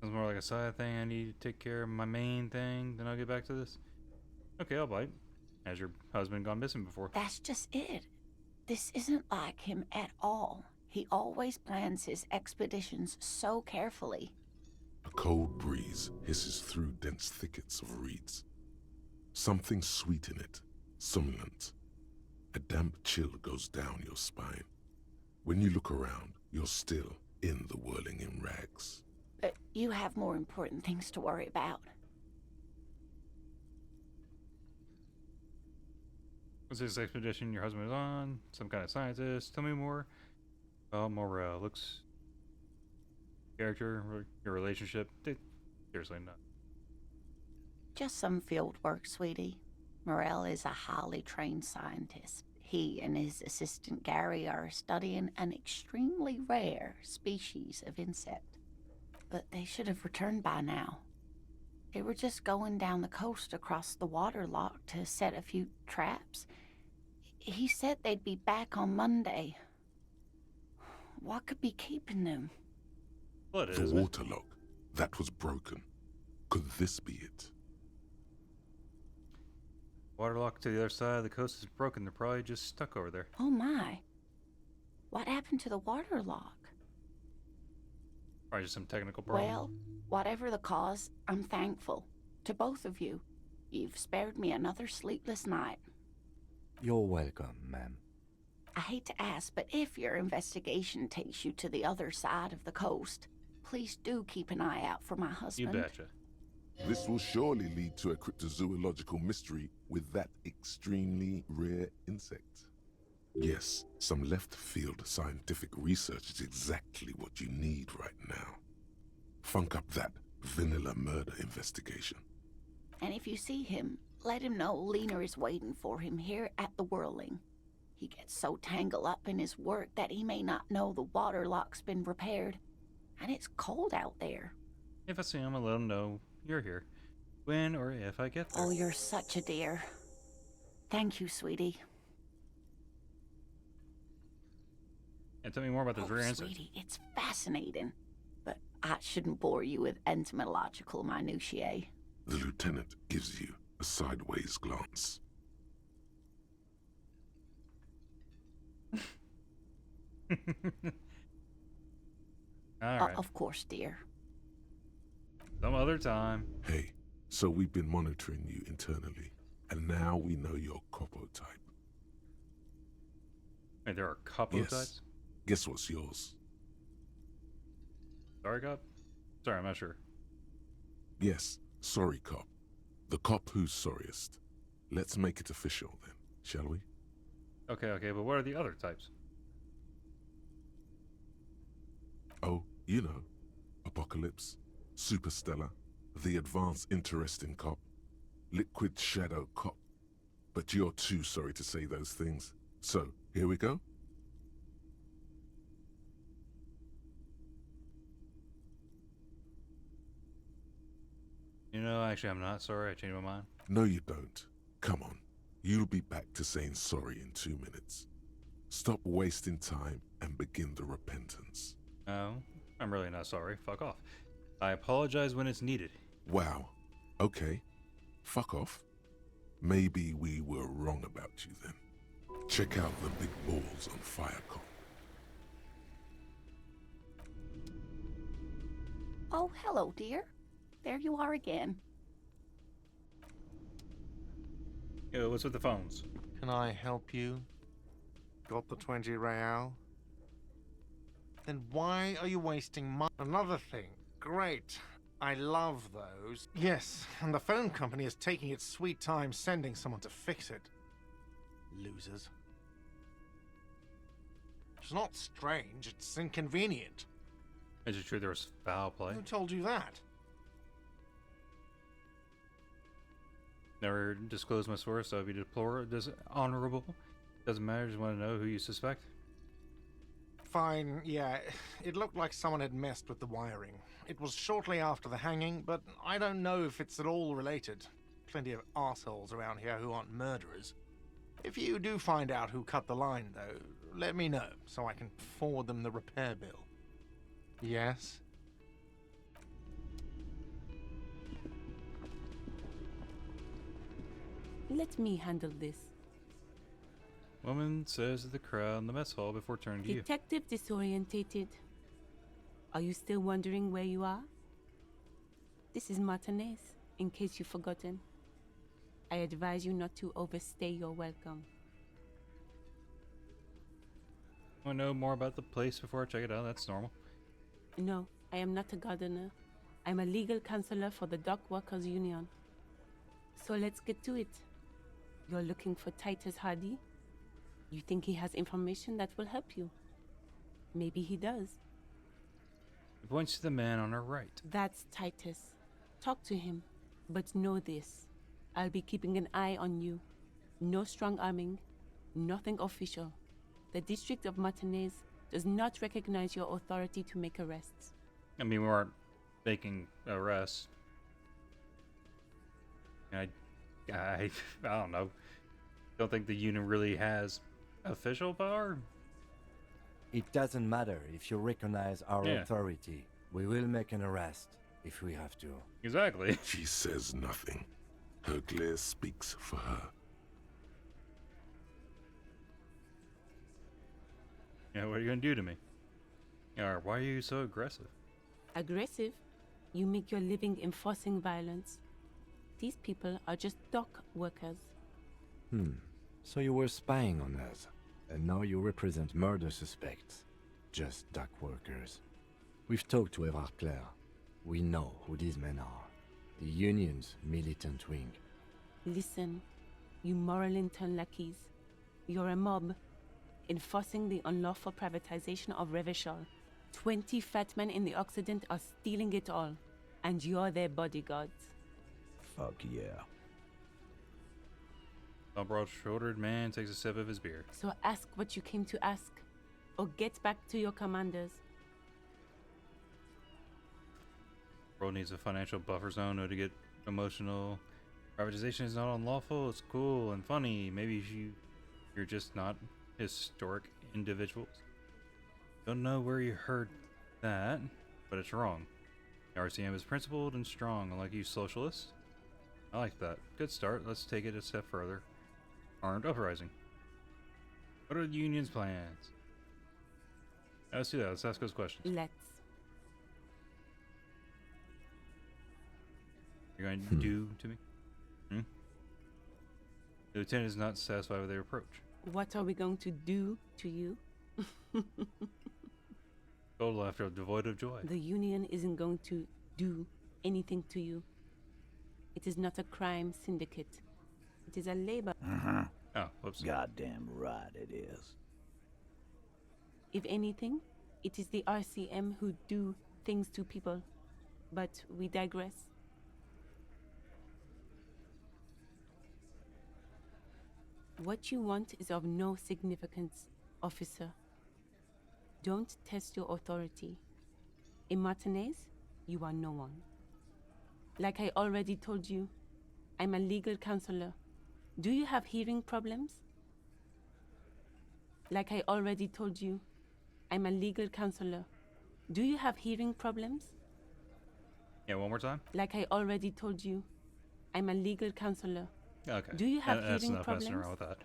It's more like a side thing. I need to take care of my main thing, then I'll get back to this. Okay, I'll bite. Has your husband gone missing before? That's just it. This isn't like him at all. He always plans his expeditions so carefully. A cold breeze hisses through dense thickets of reeds. Something sweet in it, somnolent. A damp chill goes down your spine. When you look around, you're still in the whirling in rags. But you have more important things to worry about. What's this expedition your husband is on? Some kind of scientist? Tell me more. Well, Morel. Looks... Character, your relationship? Seriously, not. Just some field work, sweetie. Morel is a highly trained scientist. He and his assistant Gary are studying an extremely rare species of insect. But they should have returned by now. They were just going down the coast across the water lock to set a few traps. He said they'd be back on Monday. What could be keeping them? What is The it? water lock, that was broken. Could this be it? Waterlock to the other side of the coast is broken. They're probably just stuck over there. Oh my. What happened to the water lock? Probably just some technical problem. Well, whatever the cause, I'm thankful. To both of you. You've spared me another sleepless night. You're welcome, ma'am. I hate to ask, but if your investigation takes you to the other side of the coast, please do keep an eye out for my You husband. betcha. This will surely lead to a cryptozoological mystery with that extremely rare insect. Yes, some left-field scientific research is exactly what you need right now. Funk up that vanilla murder investigation. And if you see him, let him know Lena is waiting for him here at the Whirling. He gets so tangled up in his work that he may not know the water lock's been repaired. And it's cold out there. If I see him, I'll let him know you're here. When or if I get there. Oh, you're such a dear. Thank you, sweetie. And tell me more about those Oh, rare insights. sweetie, it's fascinating. But I shouldn't bore you with entomological minutiae. The lieutenant gives you a sideways glance. All right. Of course, dear. Some other time. Hey, so we've been monitoring you internally, and now we know your copo type. Wait, there are a couple of types? Guess what's yours? Sorry, cop? Sorry, I'm not sure. Yes, sorry cop. The cop who's sorriest. Let's make it official then, shall we? Okay, but what are the other types? Oh, you know. Apocalypse, Superstellar, the Advanced Interesting Cop, Liquid Shadow Cop. But you're too sorry to say those things. So, here we go? You know, actually, I'm not sorry. I changed my mind. No, you don't. Come on. You'll be back to saying sorry in 2 minutes. Stop wasting time and begin the repentance. No, I'm really not sorry. Fuck off. I apologize when it's needed. Wow. Okay. Fuck off. Maybe we were wrong about you then. Check out the big balls on Firecon. Oh, hello, dear. There you are again. Yo, what's with the phones? Can I help you? Got the 20 real? Then why are you wasting money? Another thing. Great. I love those. Yes, and the phone company is taking its sweet time sending someone to fix it. Losers. It's not strange, it's inconvenient. Is it true there was foul play? Who told you that? Never disclosed my source, so I'd be dishonorable. Doesn't matter, just want to know who you suspect. Fine, yeah. It looked like someone had messed with the wiring. It was shortly after the hanging, but I don't know if it's at all related. Plenty of assholes around here who aren't murderers. If you do find out who cut the line, though, let me know, so I can forward them the repair bill. Yes? Let me handle this. Woman says to the crowd in the mess hall before turning to you. Detective disorientated. Are you still wondering where you are? This is Martinez, in case you've forgotten. I advise you not to overstay your welcome. Want to know more about the place before I check it out? That's normal. No, I am not a gardener. I'm a legal counselor for the Dock Workers Union. So let's get to it. You're looking for Titus Hardy? You think he has information that will help you? Maybe he does. He points to the man on her right. That's Titus. Talk to him. But know this. I'll be keeping an eye on you. No strong arming. Nothing official. The District of Martinez does not recognize your authority to make arrests. I mean, we weren't making arrests. I don't know. Don't think the union really has official power. It doesn't matter if you recognize our Yeah. authority. We will make an arrest if we have to. Exactly. She says nothing. Her glare speaks for her. Yeah, what are you gonna do to me? Or why are you so aggressive? Aggressive? You make your living enforcing violence. These people are just dock workers. So you were spying on us, and now you represent murder suspects. Just dock workers. We've talked to Evrard Claire. We know who these men are. The union's militant wing. Listen, you moral intern lackeys. You're a mob, enforcing the unlawful privatization of Revachol. 20 fat men in the Occident are stealing it all, and you're their bodyguards. Fuck yeah. A broad-shouldered man takes a sip of his beer. So ask what you came to ask, or get back to your commanders. World needs a financial buffer zone to get emotional Privatization is not unlawful. It's cool and funny. Maybe you're just not historic individuals. Don't know where you heard that, but it's wrong. The RCM is principled and strong, unlike you socialists. I like that. Good start. Let's take it a step further. Armed uprising. What are the union's plans? Let's do that. Let's ask those questions. Let's. You're going to do to me? The lieutenant is not satisfied with their approach. What are we going to do to you? Total laughter devoid of joy. The union isn't going to do anything to you. It is not a crime syndicate. It is a labor. Oh, whoops. Goddamn right it is. If anything, it is the RCM who do things to people. But we digress. What you want is of no significance, officer. Don't test your authority. In Martinez, you are no one. Like I already told you, I'm a legal counselor. Do you have hearing problems? Like I already told you, I'm a legal counselor. Do you have hearing problems? Yeah, one more time? Like I already told you, I'm a legal counselor. Okay. Do you have That's hearing enough messing problems? around with that.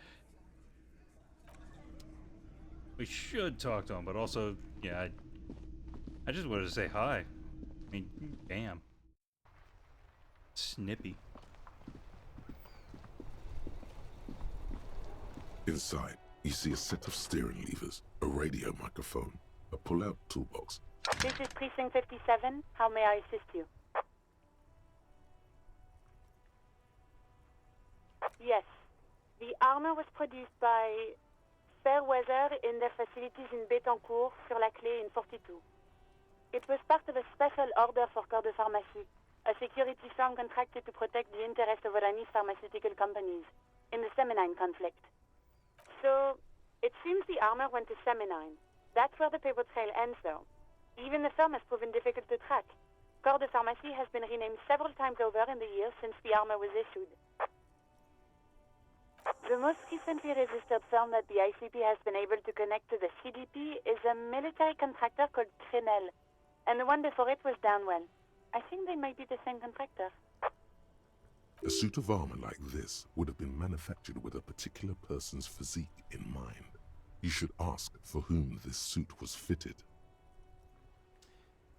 We should talk to him, but also, yeah, I just wanted to say hi. I mean, damn. Snippy. Inside, you see a set of steering levers, a radio microphone, a pull-out toolbox. This is Precinct 57. How may I assist you? Yes. The armor was produced by Fairweather in their facilities in Bétancourt, sur la Clé in 42. It was part of a special order for Corps de Pharmacie, a security firm contracted to protect the interests of Oranese pharmaceutical companies in the Seminine conflict. So, it seems the armor went to Seminine. That's where the paper trail ends, though. Even the firm has proven difficult to track. Corps de Pharmacie has been renamed several times over in the years since the armor was issued. The most recently registered firm that the ICP has been able to connect to the CDP is a military contractor called Trinell, and the one before it was Downwell. I think they might be the same contractor. A suit of armor like this would have been manufactured with a particular person's physique in mind. You should ask for whom this suit was fitted.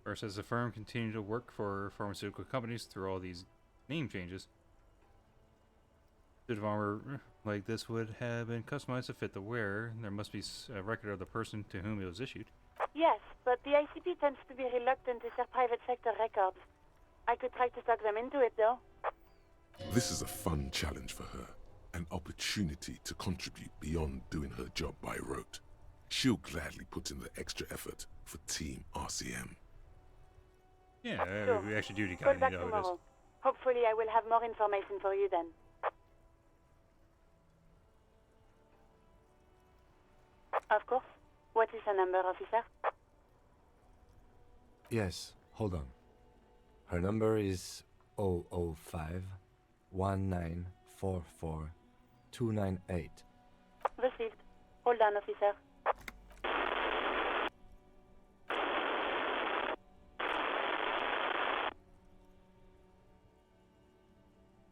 First, as the firm continued to work for pharmaceutical companies through all these name changes, suit of armor like this would have been customized to fit the wearer. There must be a record of the person to whom it was issued. Yes, but the ICP tends to be reluctant to share private sector records. I could try to talk them into it, though. This is a fun challenge for her, an opportunity to contribute beyond doing her job by rote. She'll gladly put in the extra effort for Team RCM. Yeah, Sure. we actually do Call kind back of know it is. tomorrow. Hopefully I will have more information for you then. Of course. What is the number, officer? Yes, hold on. Her number is 005 1944 298. Received. Hold on, officer.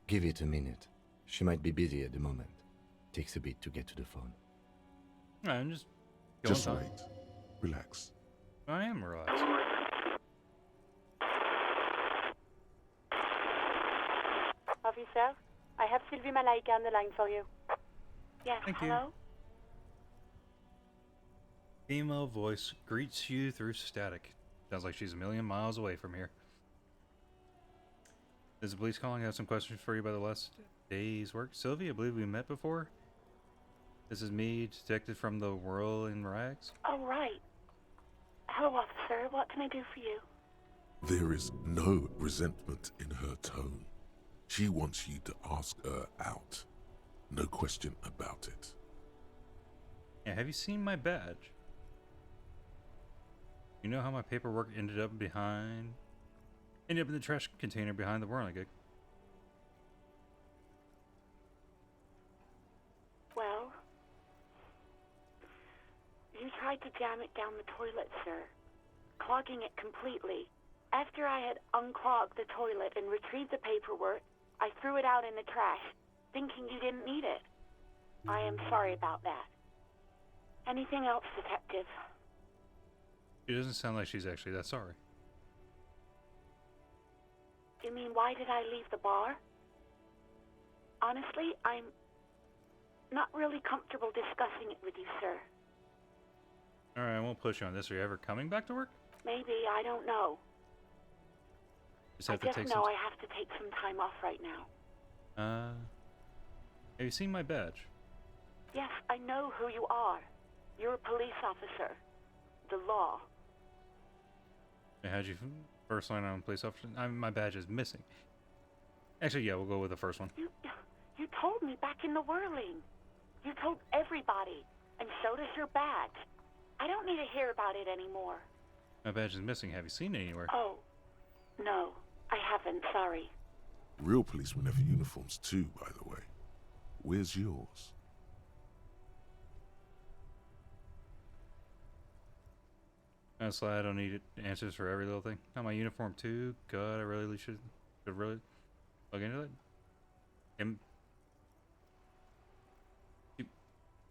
Give it a minute. She might be busy at the moment. Takes a bit to get to the phone. I'm just going Just on. wait. Relax. I am relaxed. Officer, I have Sylvie Malaika on the line for you. Yes, Thank you. hello? Female voice greets you through static. Sounds like she's a million miles away from here. This is the police calling. I have some questions for you about the last day's work. Sylvie, I believe we met before. This is me, detective from the Whirl in Rags. Oh, right. Hello, officer. What can I do for you? There is no resentment in her tone. She wants you to ask her out. No question about it. Yeah, have you seen my badge? You know how my paperwork ended up in the trash container behind the Whirling gig? You tried to jam it down the toilet, sir, clogging it completely. After I had unclogged the toilet and retrieved the paperwork, I threw it out in the trash, thinking you didn't need it. I am sorry about that. Anything else, Detective? She doesn't sound like she's actually that sorry. You mean, why did I leave the bar? Honestly, I'm not really comfortable discussing it with you, sir. Alright, I won't push you on this. Are you ever coming back to work? Maybe, I don't know. Just I have to just take know some... I have to take some time off right now. Have you seen my badge? Yes, I know who you are. You're a police officer. The law. How'd you first line on police officer? My badge is missing. Actually, yeah, we'll go with the first one. You told me back in the whirling. You told everybody, and showed us your badge. I don't need to hear about it anymore. My badge is missing. Have you seen it anywhere? Oh, no, I haven't, sorry. Real policemen have uniforms too, by the way. Where's yours? Honestly, I don't need answers for every little thing. Not my uniform too. God, I really should really look into it.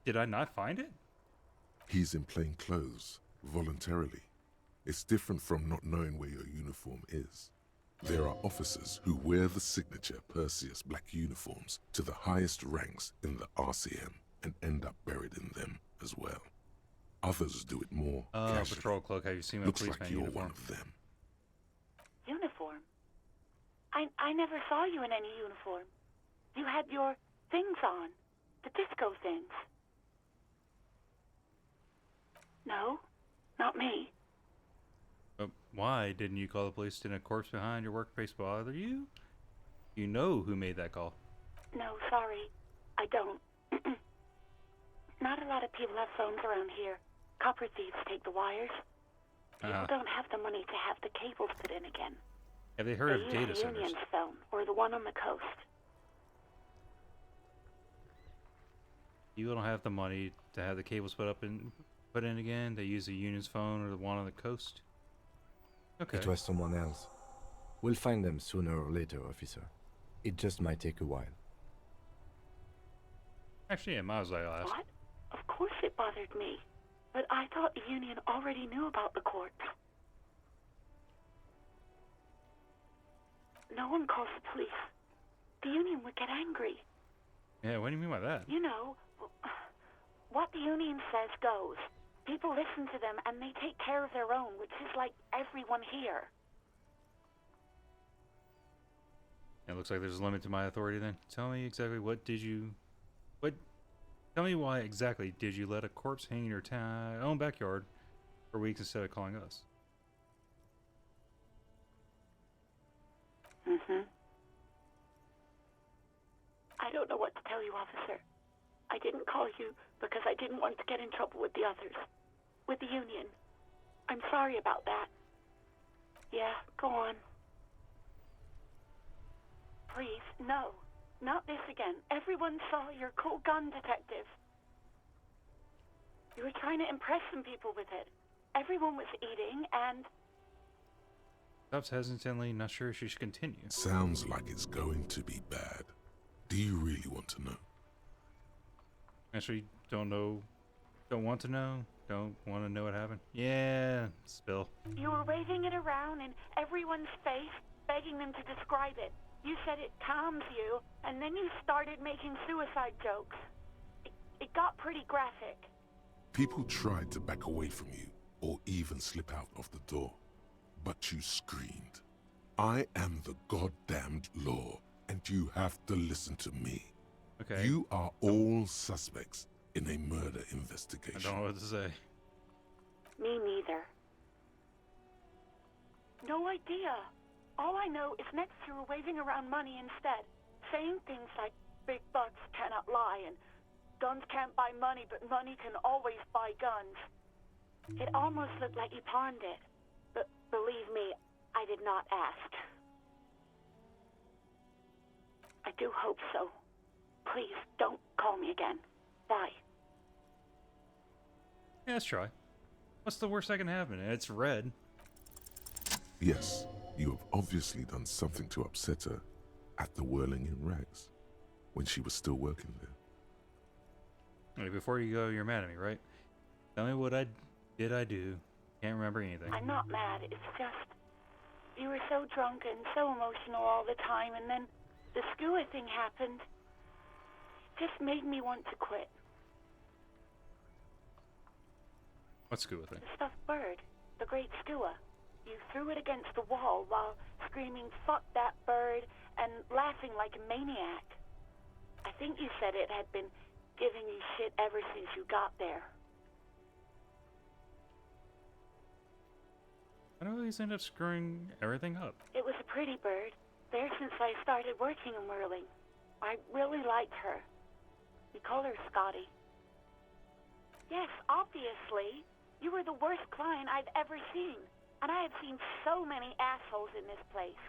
Did I not find it? He's in plain clothes, voluntarily. It's different from not knowing where your uniform is. There are officers who wear the signature Perseus black uniforms to the highest ranks in the RCM and end up buried in them as well. Others do it more casually. Patrol cloak. Have you seen my Looks policeman like you're uniform? one of them. Uniform? I never saw you in any uniform. You had your things on. The disco things. No, not me. Why didn't you call the police? Didn't a corpse behind your workplace bother you? You know who made that call. No, sorry. I don't. Not a lot of people have phones around here. Copper thieves take the wires. People don't have the money to have the cables put in again. Have they heard of They data use centers? Union's phone, or the one on the coast. You don't have the money to have the cables put in again. They use the Union's phone or the one on the coast. Okay. It was someone else. We'll find them sooner or later, officer. It just might take a while. Actually, yeah, might as well ask. What? Of course it bothered me. But I thought the Union already knew about the corpse. No one calls the police. The Union would get angry. Yeah, what do you mean by that? You know, what the Union says goes. People listen to them and they take care of their own, which is like everyone here. It looks like there's a limit to my authority then. Tell me exactly tell me why exactly did you let a corpse hang in your own backyard for weeks instead of calling us? I don't know what to tell you, officer. I didn't call you because I didn't want to get in trouble with the others. With the Union. I'm sorry about that. Yeah, go on. Please, no. Not this again. Everyone saw your cool gun, detective. You were trying to impress some people with it. Everyone was eating and... Stops hesitantly, not sure if she should continue. Sounds like it's going to be bad. Do you really want to know? Actually, don't want to know what happened. Yeah, spill. You were waving it around in everyone's face, begging them to describe it. You said it calms you, and then you started making suicide jokes. It got pretty graphic. People tried to back away from you, or even slip out of the door. But you screamed, "I am the goddamned law, and you have to listen to me." Okay. You are all suspects in a murder I investigation. don't know what to say. Me neither. No idea. All I know is next you were waving around money instead, saying things like big bucks cannot lie and guns can't buy money, but money can always buy guns. It almost looked like you pawned it, but believe me, I did not ask. I do hope so. Please don't call me again. Bye. Yeah, let's try. What's the worst that can happen? It's red. Yes, you have obviously done something to upset her at the Whirling in Rags when she was still working there. Wait, before you go, you're mad at me, right? Tell me what I do. Can't remember anything. I'm not mad, it's just... You were so drunk and so emotional all the time, and then the skua thing happened. It just made me want to quit. What's good with it? The stuffed bird, the great skua. You threw it against the wall while screaming, "Fuck that bird," and laughing like a maniac. I think you said it had been giving you shit ever since you got there. I don't always end up screwing everything up. It was a pretty bird, there since I started working in whirling. I really liked her. We call her Scotty. Yes, obviously. You were the worst client I've ever seen. And I have seen so many assholes in this place.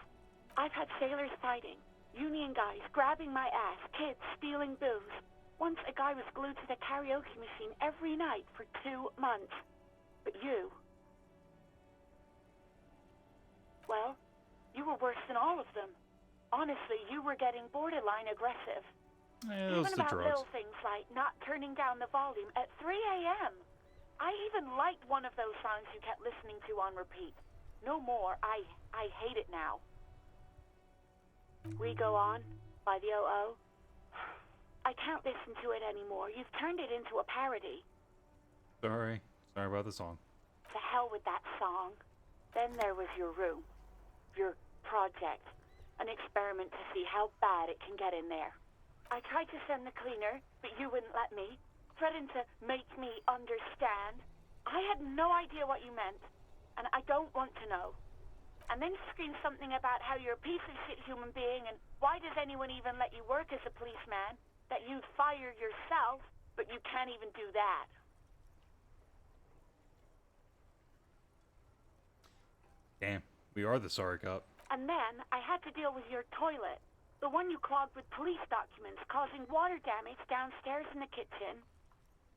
I've had sailors fighting, union guys grabbing my ass, kids stealing booze. Once a guy was glued to the karaoke machine every night for 2 months. But you... Well, you were worse than all of them. Honestly, you were getting borderline aggressive. Those Even are the about drugs. little things like not turning down the volume at 3 a.m. I even liked one of those songs you kept listening to on repeat. No more. I hate it now. We Go On by the O.O. I can't listen to it anymore. You've turned it into a parody. Sorry about the song. To hell with that song. Then there was your room. Your project. An experiment to see how bad it can get in there. I tried to send the cleaner, but you wouldn't let me. Threatened to make me understand. I had no idea what you meant, and I don't want to know. And then you screamed something about how you're a piece of shit human being, and why does anyone even let you work as a policeman? That you'd fire yourself, but you can't even do that. Damn, we are the sorry cop. And then I had to deal with your toilet. The one you clogged with police documents, causing water damage downstairs in the kitchen.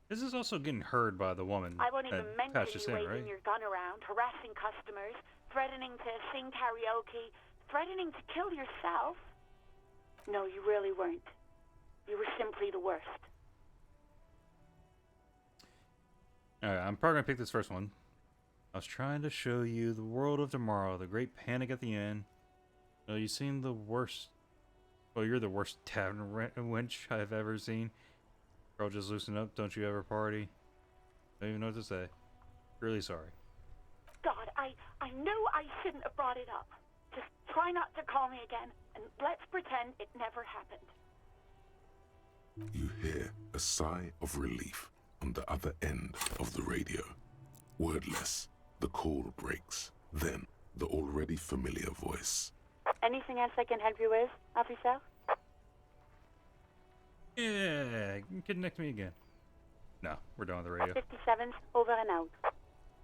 This is also getting heard by the woman I won't that even mention patched us you in, waving right? your gun around, harassing customers, threatening to sing karaoke, threatening to kill yourself. No, you really weren't. You were simply the worst. Alright, I'm probably gonna pick this first one. I was trying to show you the world of tomorrow, the great panic at the end. No, you seem the worst. Well, you're the worst tavern wench I've ever seen. Girl, just loosen up. Don't you ever party. Don't even know what to say. Really sorry. God, I knew I shouldn't have brought it up. Just try not to call me again, and let's pretend it never happened. You hear a sigh of relief on the other end of the radio. Wordless, the call breaks. Then, the already familiar voice. Anything else I can help you with, officer? Yeah, connect me again. No, we're done with the radio. 57's over and out.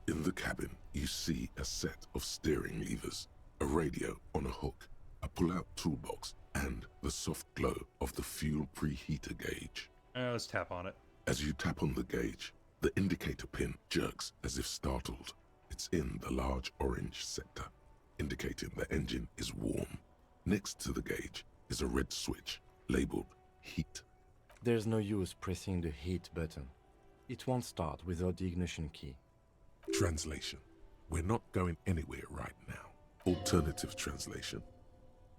In the cabin, you see a set of steering levers, a radio on a hook, a pull-out toolbox, and the soft glow of the fuel preheater gauge. Let's tap on it. As you tap on the gauge, the indicator pin jerks as if startled. It's in the large orange sector, indicating the engine is warm. Next to the gauge is a red switch labeled heat. There's no use pressing the heat button. It won't start without the ignition key. Translation: we're not going anywhere right now. Alternative translation: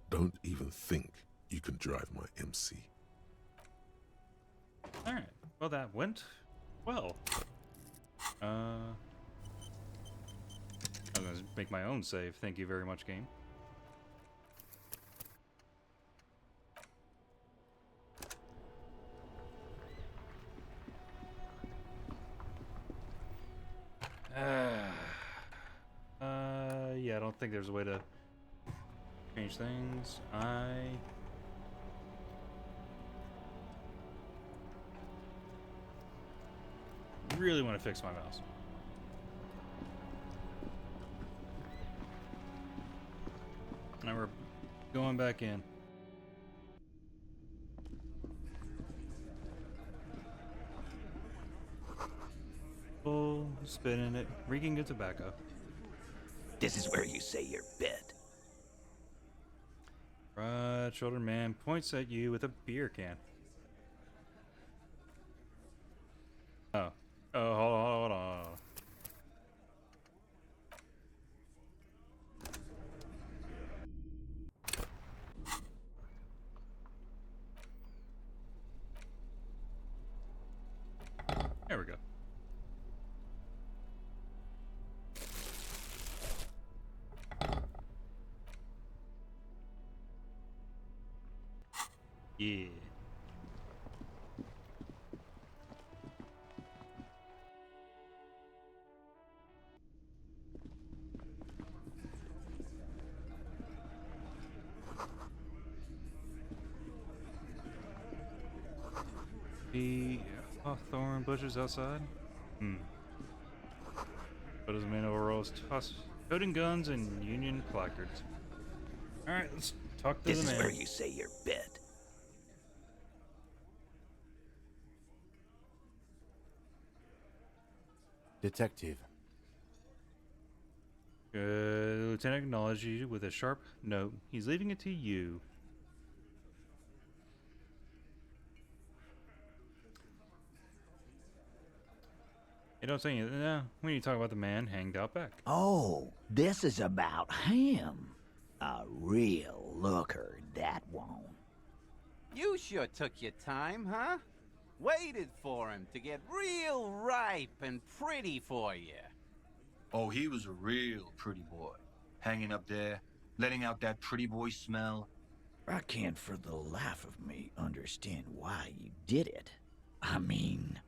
don't even think you can drive my MC. Alright, well that went well. I'm gonna make my own save. Thank you very much, game. Yeah, I don't think there's a way to change things. I really want to fix my mouse. Now we're going back in. Full spit in it, reeking of tobacco. This is where you say your bit. Broad-shouldered man points at you with a beer can. Oh. Oh, hold on. There we go. Yeah. The hawthorn bushes outside? But as man overalls toting guns and Union placards. Alright, let's talk to This the is man. where you say your bit. Detective. Lieutenant acknowledges you with a sharp note. He's leaving it to you. You don't say anything. No, we need to talk about the man hanged out back. Oh, this is about him. A real looker, that one. You sure took your time, huh? Waited for him to get real ripe and pretty for you. Oh, he was a real pretty boy. Hanging up there, letting out that pretty boy smell. I can't for the life of me understand why you did it. I mean,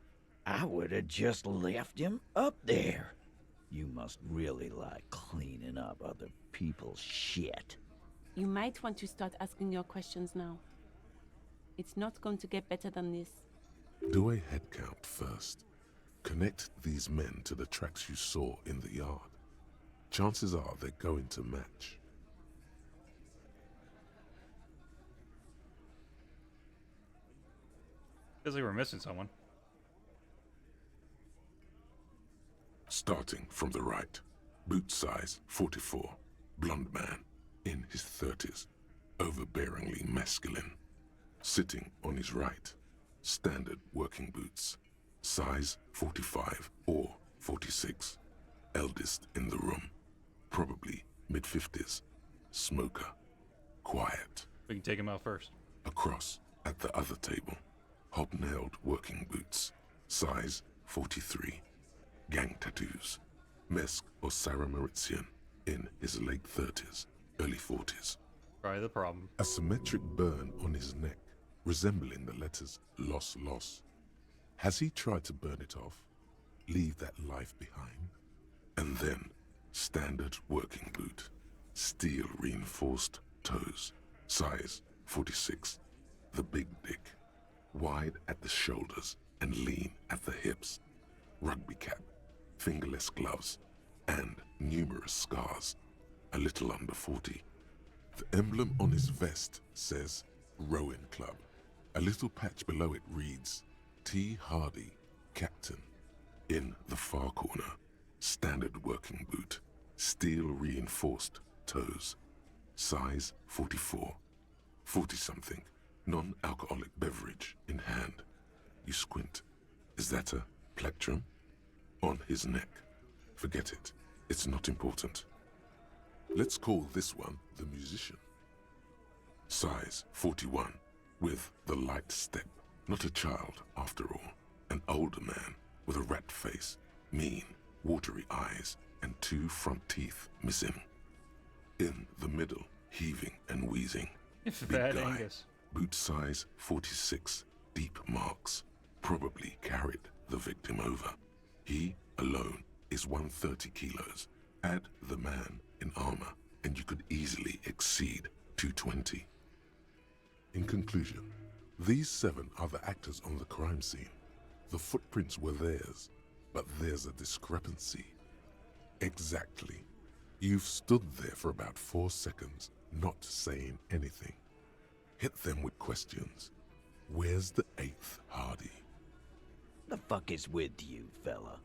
I would have just left him up there. You must really like cleaning up other people's shit. You might want to start asking your questions now. It's not going to get better than this. Do a head count first. Connect these men to the tracks you saw in the yard. Chances are they're going to match. Feels like we're missing someone. Starting from the right, boot size 44, blonde man, in his 30s, overbearingly masculine. Sitting on his right, standard working boots, size 45 or 46, eldest in the room, probably mid-50s, smoker, quiet. We can take him out first. Across, at the other table, hobnailed working boots, size 43, gang tattoos, Mesk or Sarah Mauritian, in his late 30s, early 40s. Probably the problem. A symmetric burn on his neck, resembling the letters Loss Loss. Has he tried to burn it off? Leave that life behind? And then, standard working boot, steel reinforced toes, size 46, the big dick, wide at the shoulders and lean at the hips, rugby cap, fingerless gloves, and numerous scars, a little under 40. The emblem on his vest says Rowing Club. A little patch below it reads T. Hardy, Captain. In the far corner, standard working boot, steel reinforced toes, size 44, 40-something, non-alcoholic beverage in hand. You squint. Is that a plectrum? On his neck. Forget it. It's not important. Let's call this one the musician. Size 41, with the light step. Not a child, after all. An older man with a rat face, mean, watery eyes, and 2 front teeth missing. In the middle, heaving and wheezing. If Big that guy, Angus. boot size 46, deep marks. Probably carried the victim over. He alone is 130 kilos. Add the man in armor, and you could easily exceed 220. In conclusion, these 7 are the actors on the crime scene. The footprints were theirs, but there's a discrepancy. Exactly. You've stood there for about 4 seconds, not saying anything. Hit them with questions. Where's the 8th Hardy? The fuck is with you, fella?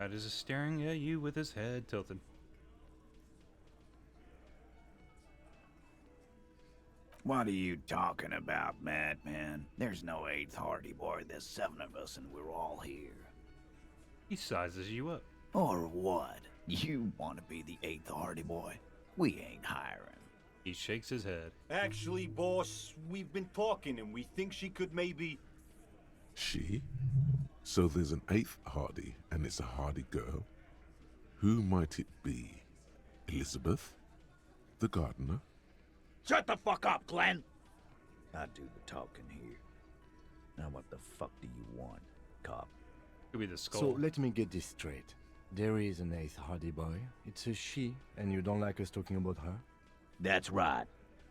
Titus is staring at you with his head tilted. What are you talking about, madman? There's no 8th Hardy Boy. There's 7 of us and we're all here. He sizes you up. Or what? You want to be the 8th Hardy Boy? We ain't hiring. He shakes his head. Actually, boss, we've been talking and we think she could maybe... She? So there's an 8th Hardy, and it's a Hardy girl? Who might it be? Elizabeth? The gardener? Shut the fuck up, Glenn! I do the talking here. Now what the fuck do you want, cop? Could be the skull. So let me get this straight. There is an 8th Hardy Boy. It's a she, and you don't like us talking about her? That's right.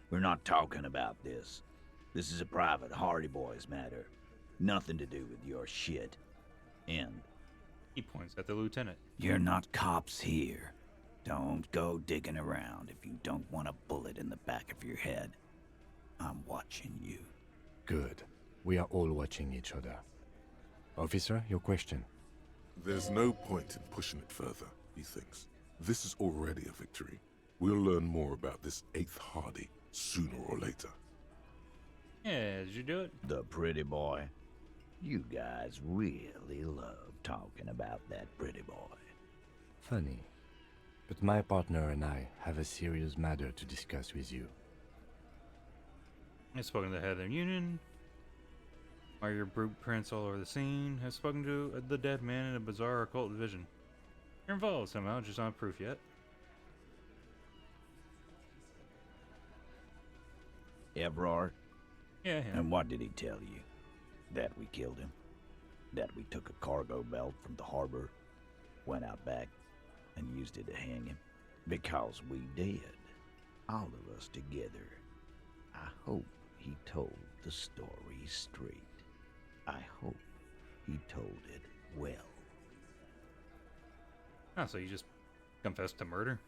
We're not talking about this. This is a private Hardy Boys matter. Nothing to do with your shit. End. He points at the lieutenant. You're not cops here. Don't go digging around if you don't want a bullet in the back of your head. I'm watching you. Good. We are all watching each other. Officer, your question. There's no point in pushing it further, he thinks. This is already a victory. We'll learn more about this 8th Hardy sooner or later. Yeah, did you do it? The pretty boy. You guys really love talking about that pretty boy. Funny. But my partner and I have a serious matter to discuss with you. I've spoken to the head of the union. Are your brute prints all over the scene? Have spoken to the dead man in a bizarre occult division. You're involved somehow, just not proof yet. Everard? Yeah, him. And what did he tell you? That we killed him? That we took a cargo belt from the harbor, went out back, and used it to hang him? Because we did. All of us together. I hope he told the story straight. I hope he told it well. Oh, so you just confessed to murder?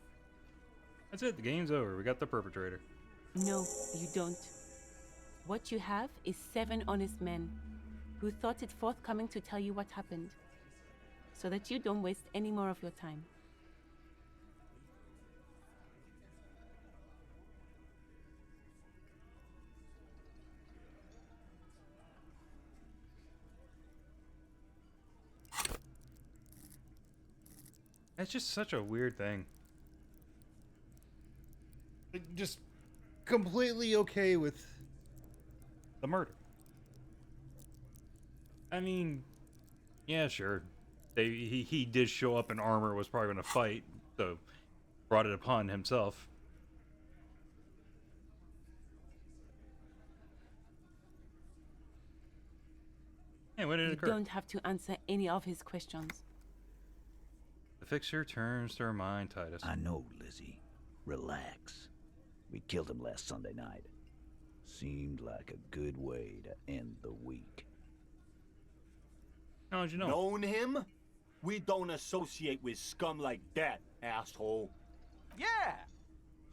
That's it, the game's over. We got the perpetrator. No, you don't. What you have is 7 honest men who thought it forthcoming to tell you what happened, so that you don't waste any more of your time. That's just such a weird thing. Just completely okay with the murder. I mean, yeah, sure. He did show up in armor, was probably going to fight, so brought it upon himself. Hey, when did it occur? You don't have to answer any of his questions. The fixture turns to remind Titus. I know, Lizzie. Relax. We killed him last Sunday night. Seemed like a good way to end the week. How'd you know? Known him? We don't associate with scum like that, asshole. Yeah!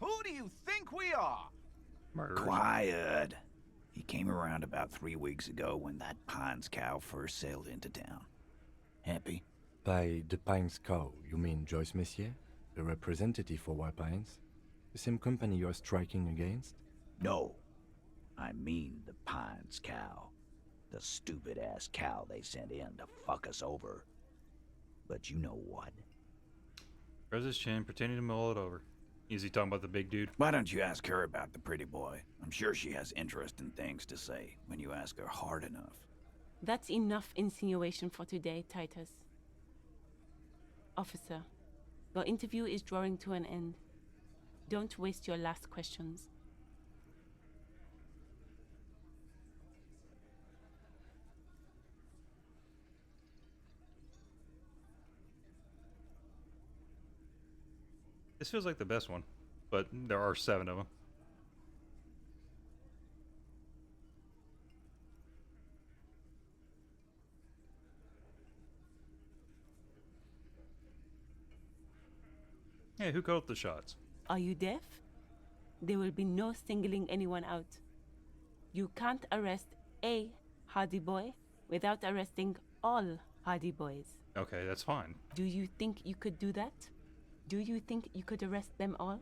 Who do you think we are? Murderers. Quiet. He came around about 3 weeks ago when that Pines cow first sailed into town. Happy? By the Pines Cow, you mean Joyce Messier? The representative for White Pines? The same company you're striking against? No. I mean the Pines cow. The stupid-ass cow they sent in to fuck us over. But you know what? Rose his chin, pretending to mull it over. Is he talking about the big dude? Why don't you ask her about the pretty boy? I'm sure she has interesting things to say when you ask her hard enough. That's enough insinuation for today, Titus. Officer, your interview is drawing to an end. Don't waste your last questions. This feels like the best one, but there are 7 of them. Hey, who called the shots? Are you deaf? There will be no singling anyone out. You can't arrest a Hardy Boy without arresting all Hardy Boys. Okay, that's fine. Do you think you could do that? Do you think you could arrest them all?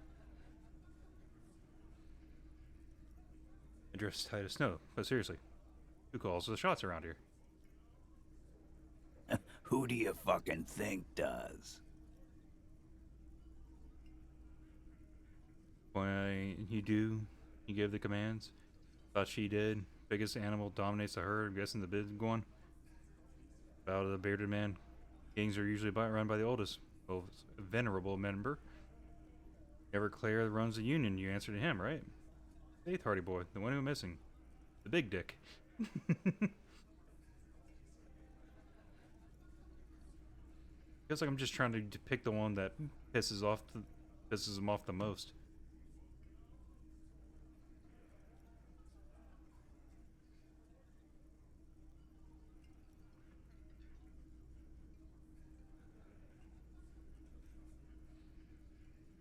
Address Titus, no. But seriously, who calls the shots around here? Who do you fucking think does? When you give the commands. Thought she did. Biggest animal dominates the herd. I'm guessing the big one. Out of the bearded man. Gangs are usually run by the oldest, most venerable member. Everclear runs the union. You answer to him, right? Eighth Hardy Boy, the one who missing. The big dick. Feels like I'm just trying to pick the one that pisses him off the most.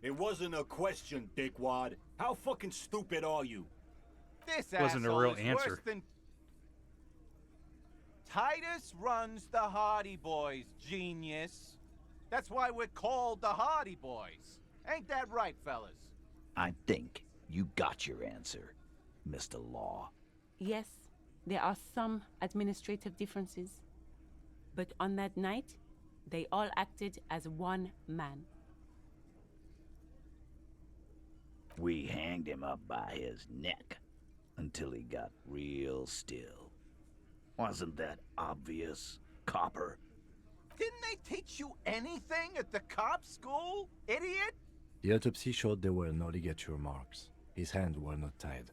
It wasn't a question, dickwad. How fucking stupid are you? This Wasn't a asshole real is answer. worse than... Titus runs the Hardy Boys, genius. That's why we're called the Hardy Boys. Ain't that right, fellas? I think you got your answer, Mr. Law. Yes, there are some administrative differences. But on that night, they all acted as one man. We hanged him up by his neck until he got real still. Wasn't that obvious, Copper? Didn't they teach you anything at the cop school, idiot? The autopsy showed there were no ligature marks. His hands were not tied.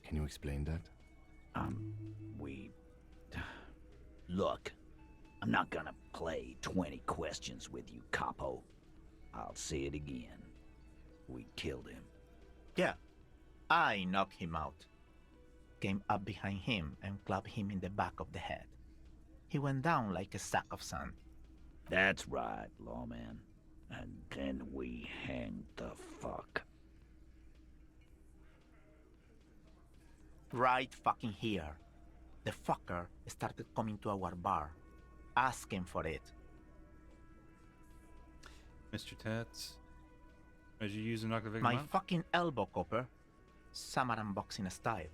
Can you explain that? Look, I'm not gonna play 20 questions with you, Capo. I'll say it again. We killed him. Yeah, I knocked him out. Came up behind him and clubbed him in the back of the head. He went down like a sack of sand. That's right, lawman. And then we hanged the fuck. Right fucking here. The fucker started coming to our bar, asking for it. Mr. Tats, as you use to knock the victim My out? fucking elbow, Copper. Samaran boxing style.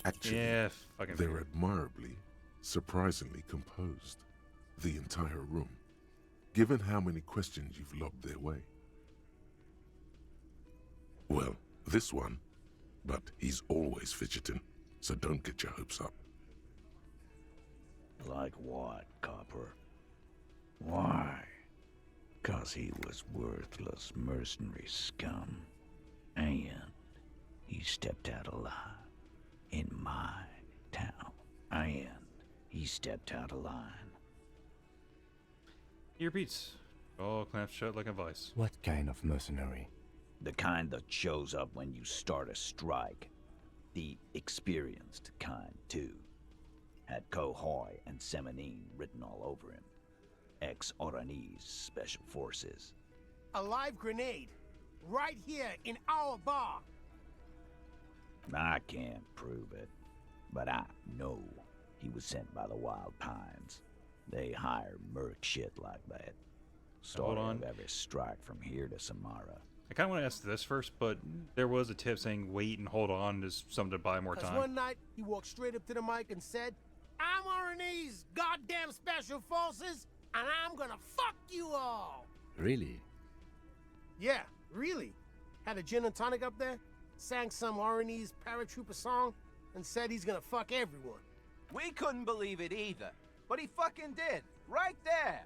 Actually, Yeah, fucking they're weird. admirably, surprisingly composed. The entire room. Given how many questions you've lobbed their way. Well, this one. But he's always fidgeting, so don't get your hopes up. Like what, Copper? Why? 'Cause he was worthless mercenary scum. And he stepped out alive in my town. And he stepped out of line. He repeats. All clamped shut like a vice. What kind of mercenary? The kind that shows up when you start a strike. The experienced kind, too. Had Kohoy and Semenine written all over him. Ex-Oranese Special Forces. A live grenade. Right here in our bar. I can't prove it, but I know he was sent by the Wild Pines. They hire merc shit like that. Start on. of every strike from here to Samara. I kind of want to ask this first, but there was a tip saying wait and hold on to something to buy more Because time. one night, he walked straight up to the mic and said, I'm RNE's goddamn special forces, and I'm gonna fuck you all. Really? Yeah, really. Had a gin and tonic up there, sang some RNE's paratrooper song, and said he's gonna fuck everyone. We couldn't believe it either, but he fucking did, right there.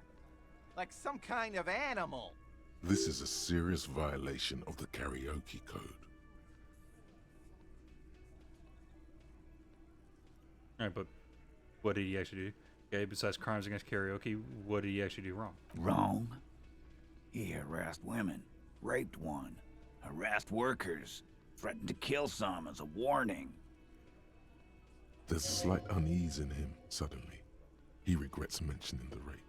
Like some kind of animal. This is a serious violation of the karaoke code. Alright, but what did he actually do? Okay, besides crimes against karaoke, what did he actually do wrong? Wrong? He harassed women, raped one, harassed workers, threatened to kill some as a warning. There's a slight unease in him, suddenly. He regrets mentioning the rape.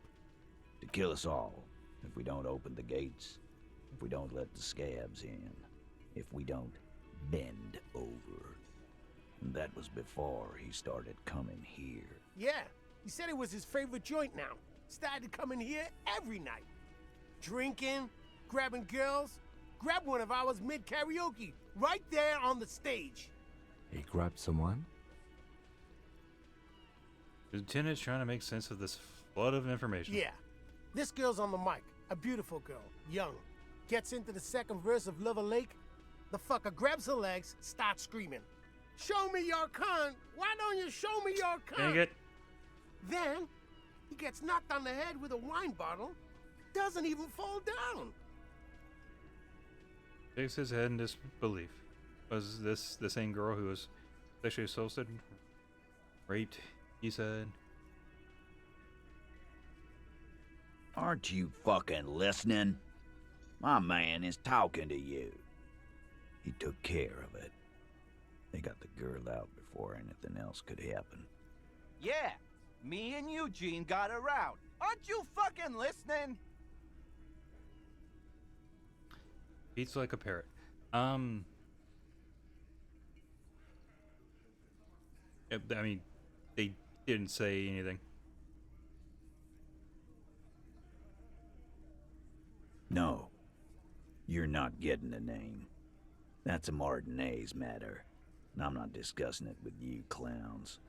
To kill us all, if we don't open the gates, if we don't let the scabs in, if we don't bend over. That was before he started coming here. Yeah, he said it was his favorite joint now. Started coming here every night. Drinking, grabbing girls. Grabbed one of ours mid-karaoke, right there on the stage. He grabbed someone? The lieutenant's trying to make sense of this flood of information. Yeah. This girl's on the mic. A beautiful girl. Young. Gets into the second verse of Lover Lake. The fucker grabs her legs, starts screaming. Show me your cunt! Why don't you show me your cunt? Dang it. Then, he gets knocked on the head with a wine bottle. Doesn't even fall down. Shakes his head in disbelief. Was this the same girl who was sexually assaulted? Raped, he said. Aren't you fucking listening? My man is talking to you. He took care of it. They got the girl out before anything else could happen. Yeah, me and Eugene got her out. Aren't you fucking listening? Beats like a parrot. I mean, they didn't say anything. No, you're not getting a name. That's a Martinez matter, and I'm not discussing it with you clowns.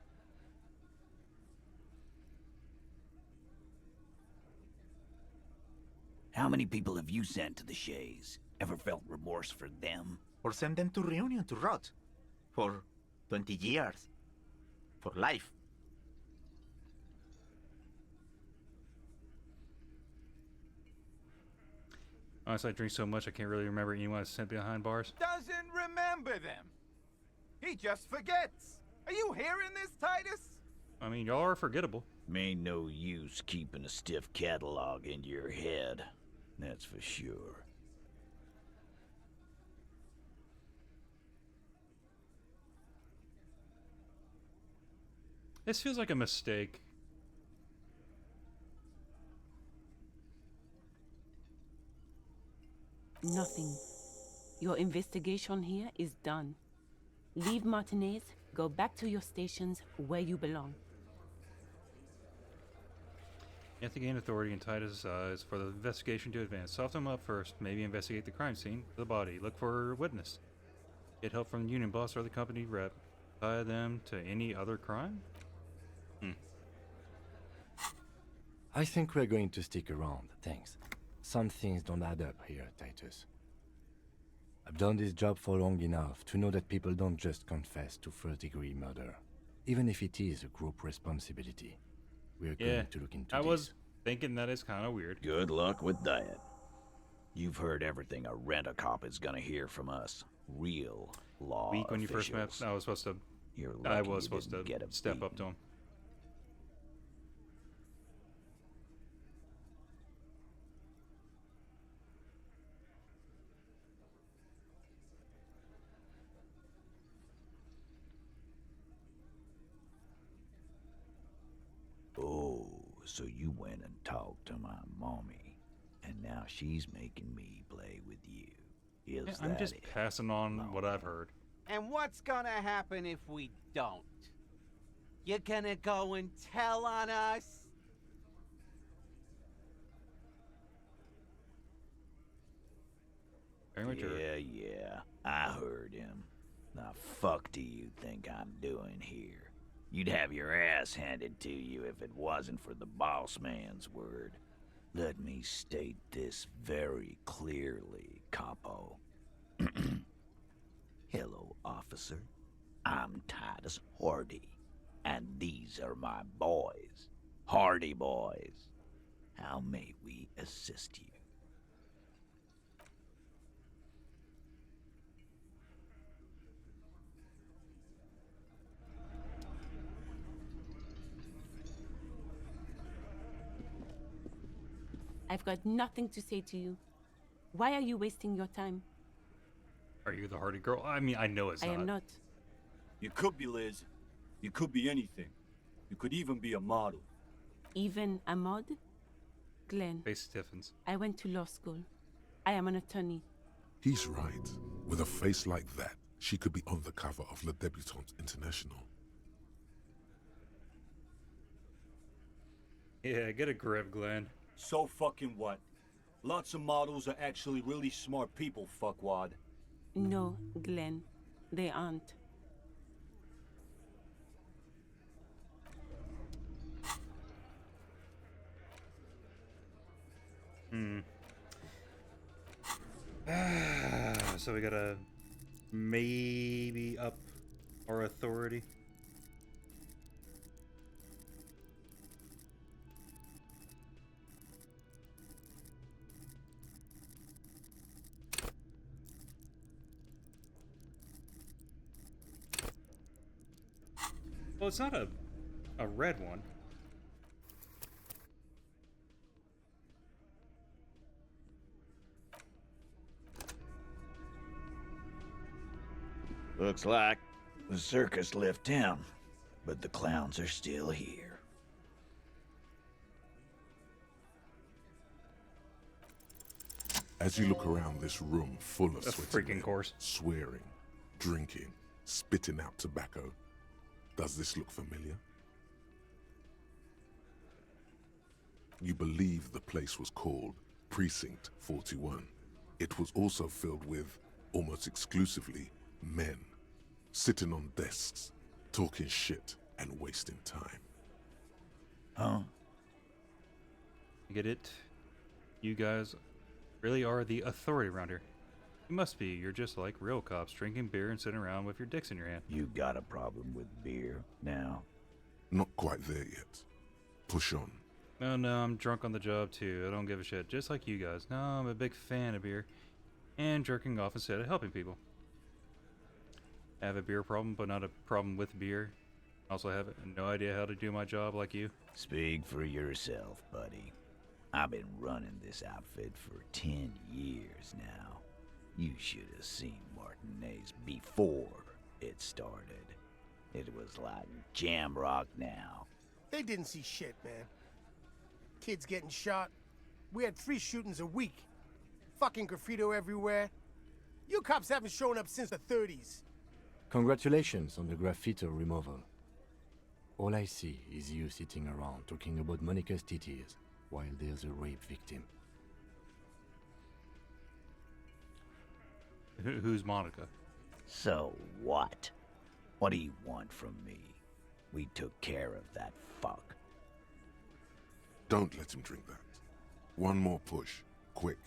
How many people have you sent to the Shays? Ever felt remorse for them? Or send them to Reunion to rot. For 20 years. For life. Honestly, I drink so much I can't really remember anyone I sent behind bars. Doesn't remember them. He just forgets. Are you hearing this, Titus? I mean, y'all are forgettable. Ain't no use keeping a stiff catalog in your head. That's for sure. This feels like a mistake. Nothing. Your investigation here is done. Leave Martinez, go back to your stations where you belong. You have to gain authority in Titus' eyes for the investigation to advance. Soften them up first. Maybe investigate the crime scene, the body. Look for a witness. Get help from the union boss or the company rep. Tie them to any other crime? I think we're going to stick around, thanks. Some things don't add up here, Titus. I've done this job for long enough to know that people don't just confess to first-degree murder, even if it is a group responsibility. We're going to look into this. I was thinking that is kind of weird. Good luck with that. You've heard everything a rent-a-cop is gonna hear from us. Real law Week when you first met, officials. I was supposed to. You're I lucky was you supposed to didn't get a step up to him. Oh, so you went and talked to my mommy, and now she's making me play with you. Is I'm that just it? passing on what I've heard. And what's gonna happen if we don't? You're gonna go and tell on us? Very mature. Yeah, I heard him. The fuck do you think I'm doing here? You'd have your ass handed to you if it wasn't for the boss man's word. Let me state this very clearly, Capo. Hello, officer. I'm Titus Hardy, and these are my boys. Hardy boys. How may we assist you? I've got nothing to say to you. Why are you wasting your time? Are you the Hardy girl? I mean, I know it's I not. am not. You could be Liz. You could be anything. You could even be a model. Even a mod? Glenn, Face stiffens. I went to law school. I am an attorney. He's right. With a face like that, She could be on the cover of Le Debutante International. Yeah, get a grip, Glenn. So fucking what? Lots of models are actually really smart people, fuckwad. No, Glenn, they aren't. So we gotta maybe up our authority. Well, it's not a red one. Looks like the circus left town, but the clowns are still here. As you look around this room full of A sweaty freaking men, course. swearing, drinking, spitting out tobacco, does this look familiar? You believe the place was called Precinct 41. It was also filled with, almost exclusively, men, sitting on desks, talking shit and wasting time. Huh? You get it? You guys really are the authority around here. You must be. You're just like real cops, drinking beer and sitting around with your dicks in your hand. You got a problem with beer now? Not quite there yet. Push on. No, I'm drunk on the job too. I don't give a shit. Just like you guys. No, I'm a big fan of beer. And jerking off instead of helping people. I have a beer problem, but not a problem with beer. Also have no idea how to do my job like you. Speak for yourself, buddy. I've been running this outfit for 10 years now. You should have seen Martinez before it started. It was like jam rock now. They didn't see shit, man. Kids getting shot. We had 3 shootings a week. Fucking graffito everywhere. You cops haven't shown up since the 30s. Congratulations on the graffito removal. All I see is you sitting around talking about Monica's titties while there's a rape victim. Who's Monica? So what? What do you want from me? We took care of that fuck. Don't let him drink that. One more push. Quick.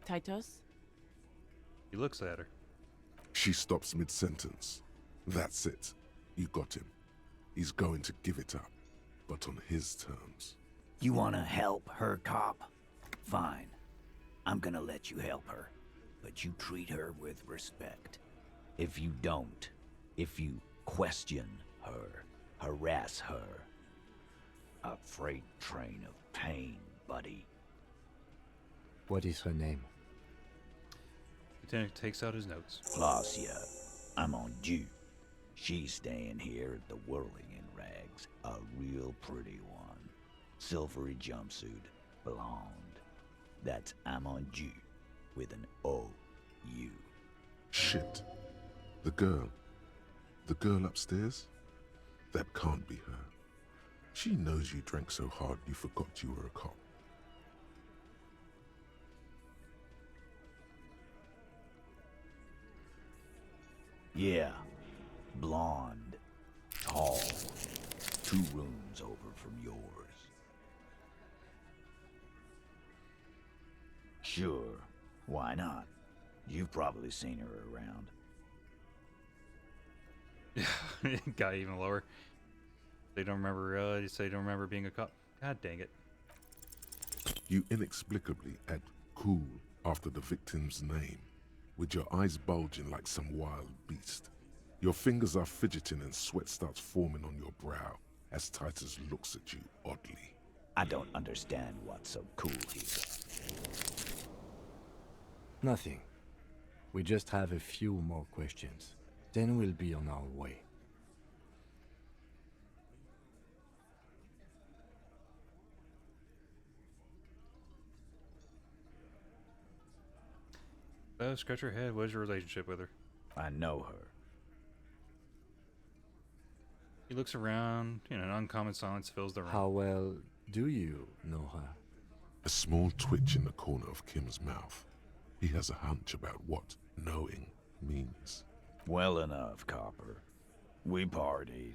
Titus? He looks at her. She stops mid-sentence. That's it. You got him. He's going to give it up, but on his terms. You wanna help her, cop? Fine. I'm gonna let you help her. But you treat her with respect. If you don't, if you question her, harass her, a freight train of pain, buddy. What is her name? Lieutenant takes out his notes. Flacia, I'm on due. She's staying here at the Whirling in Rags, a real pretty one. Silvery jumpsuit, blonde. That's I'm on due, with an O-U. Shit. The girl upstairs? That can't be her. She knows you drank so hard you forgot you were a cop. Yeah, blonde, tall, 2 rooms over from yours. Sure, why not? You've probably seen her around. Got even lower. They don't remember. You say don't remember being a cop. God dang it. You inexplicably add cool after the victim's name, with your eyes bulging like some wild beast. Your fingers are fidgeting and sweat starts forming on your brow as Titus looks at you oddly. I don't understand what's so cool here. Nothing. We just have a few more questions. Then we'll be on our way. Scratch your head. What is your relationship with her? I know her. He looks around. An uncommon silence fills the room. How well do you know her? A small twitch in the corner of Kim's mouth. He has a hunch about what knowing means. Well enough, Copper. We partied.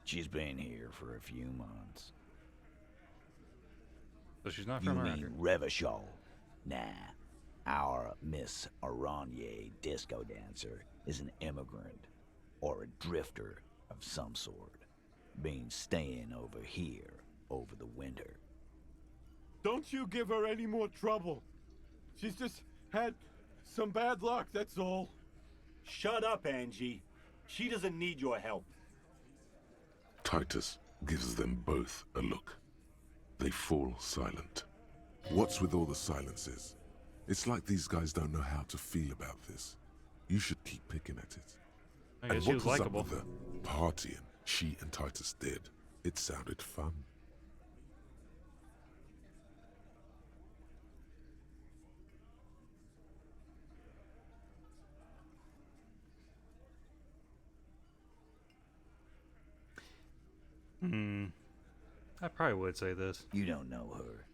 She's been here for a few months. So she's not You from around mean here. Revachol? Nah. Our Miss Aranye disco dancer is an immigrant or a drifter of some sort. Been staying over here over the winter. Don't you give her any more trouble. She's just had some bad luck, that's all. Shut up, Angie. She doesn't need your help. Titus gives them both a look. They fall silent. What's with all the silences? It's like these guys don't know how to feel about this. You should keep picking at it. I And guess she what was was up likable. with the partying she and Titus did? It sounded fun. I probably would say this. You don't know her.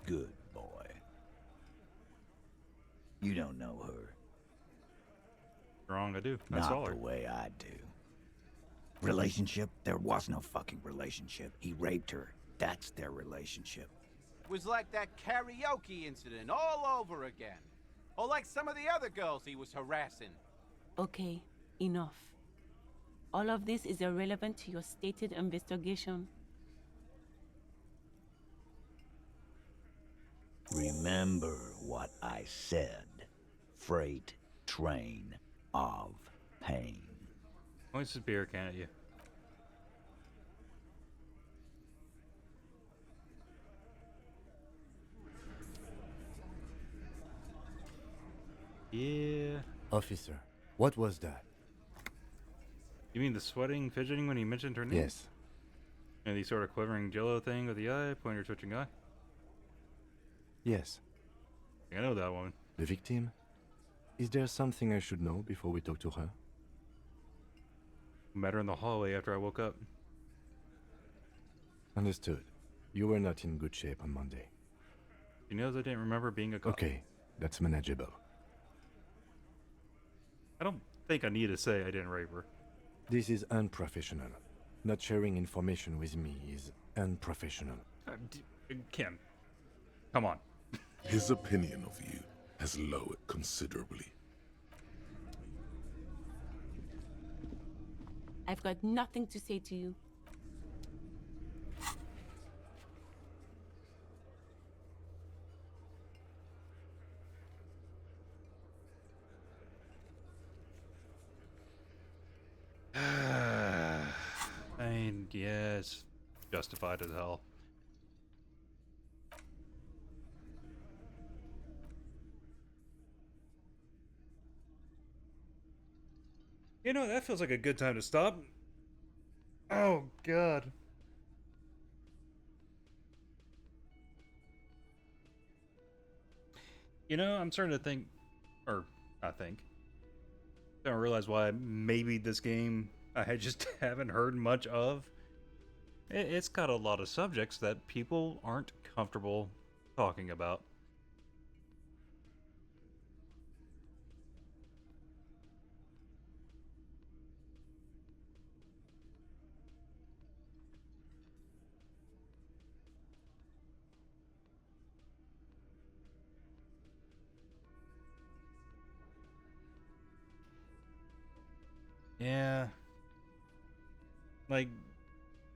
Good boy. You don't know her. Wrong, I do. I Not saw her. the way I do. Relationship? There was no fucking relationship. He raped her. That's their relationship. Was like that karaoke incident all over again. Or like some of the other girls he was harassing. Okay, enough. All of this is irrelevant to your stated investigation. Remember what I said. Freight train of pain. Points his beer can at you. Yeah. Officer, what was that? You mean the sweating, fidgeting when he mentioned her name? Yes. And the sort of quivering jello thing with the eye, pointer twitching eye? Yes. I know that one. The victim? Is there something I should know before we talk to her? Met her in the hallway after I woke up. Understood. You were not in good shape on Monday. She knows I didn't remember being a cop. Okay, that's manageable. I don't think I need to say I didn't rape her. This is unprofessional. Not sharing information with me is unprofessional. Kim, come on. His opinion of you has lowered considerably. I've got nothing to say to you. And yes, justified as hell. You know, that feels like a good time to stop. Oh, God. You know, I'm starting to think, or I think, I don't realize why maybe this game I just haven't heard much of. It's got a lot of subjects that people aren't comfortable talking about. Yeah. Like,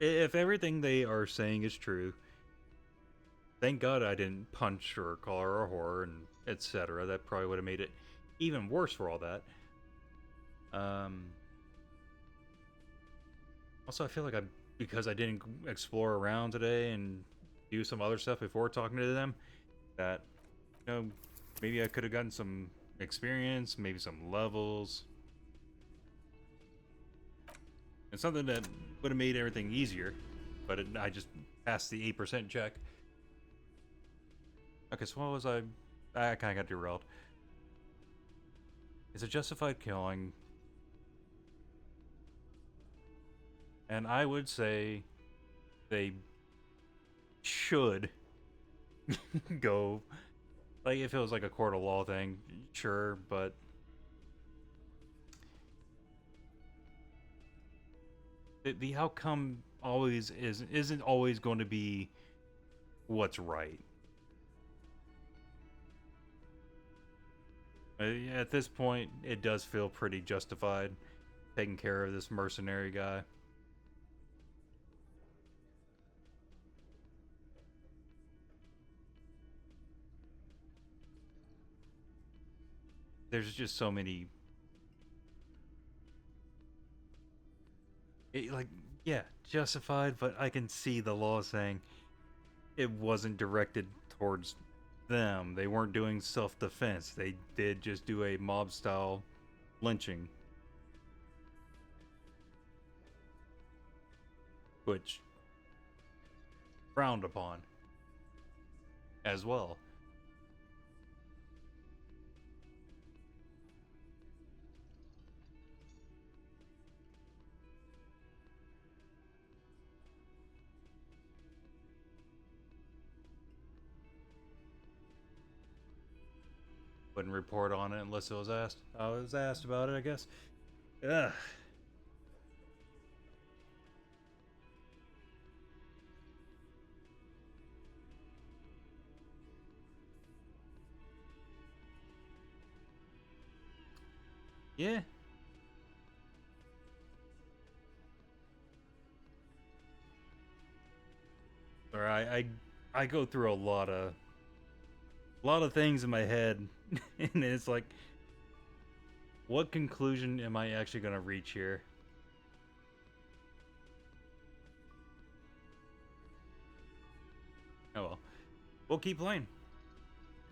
if everything they are saying is true, thank God I didn't punch or call her a whore and etc. That probably would have made it even worse for all that. Also, I feel like because I didn't explore around today and do some other stuff before talking to them, that, you know, maybe I could have gotten some experience, maybe some levels. It's something that would have made everything easier, but I just passed the 8% check. Okay, so what was I kind of got derailed. It's a justified killing. And I would say they should go, like, if it was like a court of law thing, sure, but the outcome always isn't always going to be what's right. At this point, it does feel pretty justified taking care of this mercenary guy. There's just so many, like, yeah, justified, but I can see the law saying it wasn't directed towards them. They weren't doing self-defense. They did just do a mob-style lynching, which frowned upon as well. Wouldn't report on it unless it was asked. I was asked about it, I guess. Ugh. Yeah. Or I go through a lot of things in my head, and it's like, what conclusion am I actually gonna reach here? Oh well, we'll keep playing.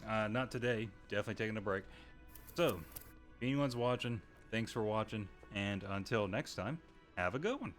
Not today. Definitely taking a break. So, if anyone's watching, thanks for watching, and until next time, have a good one.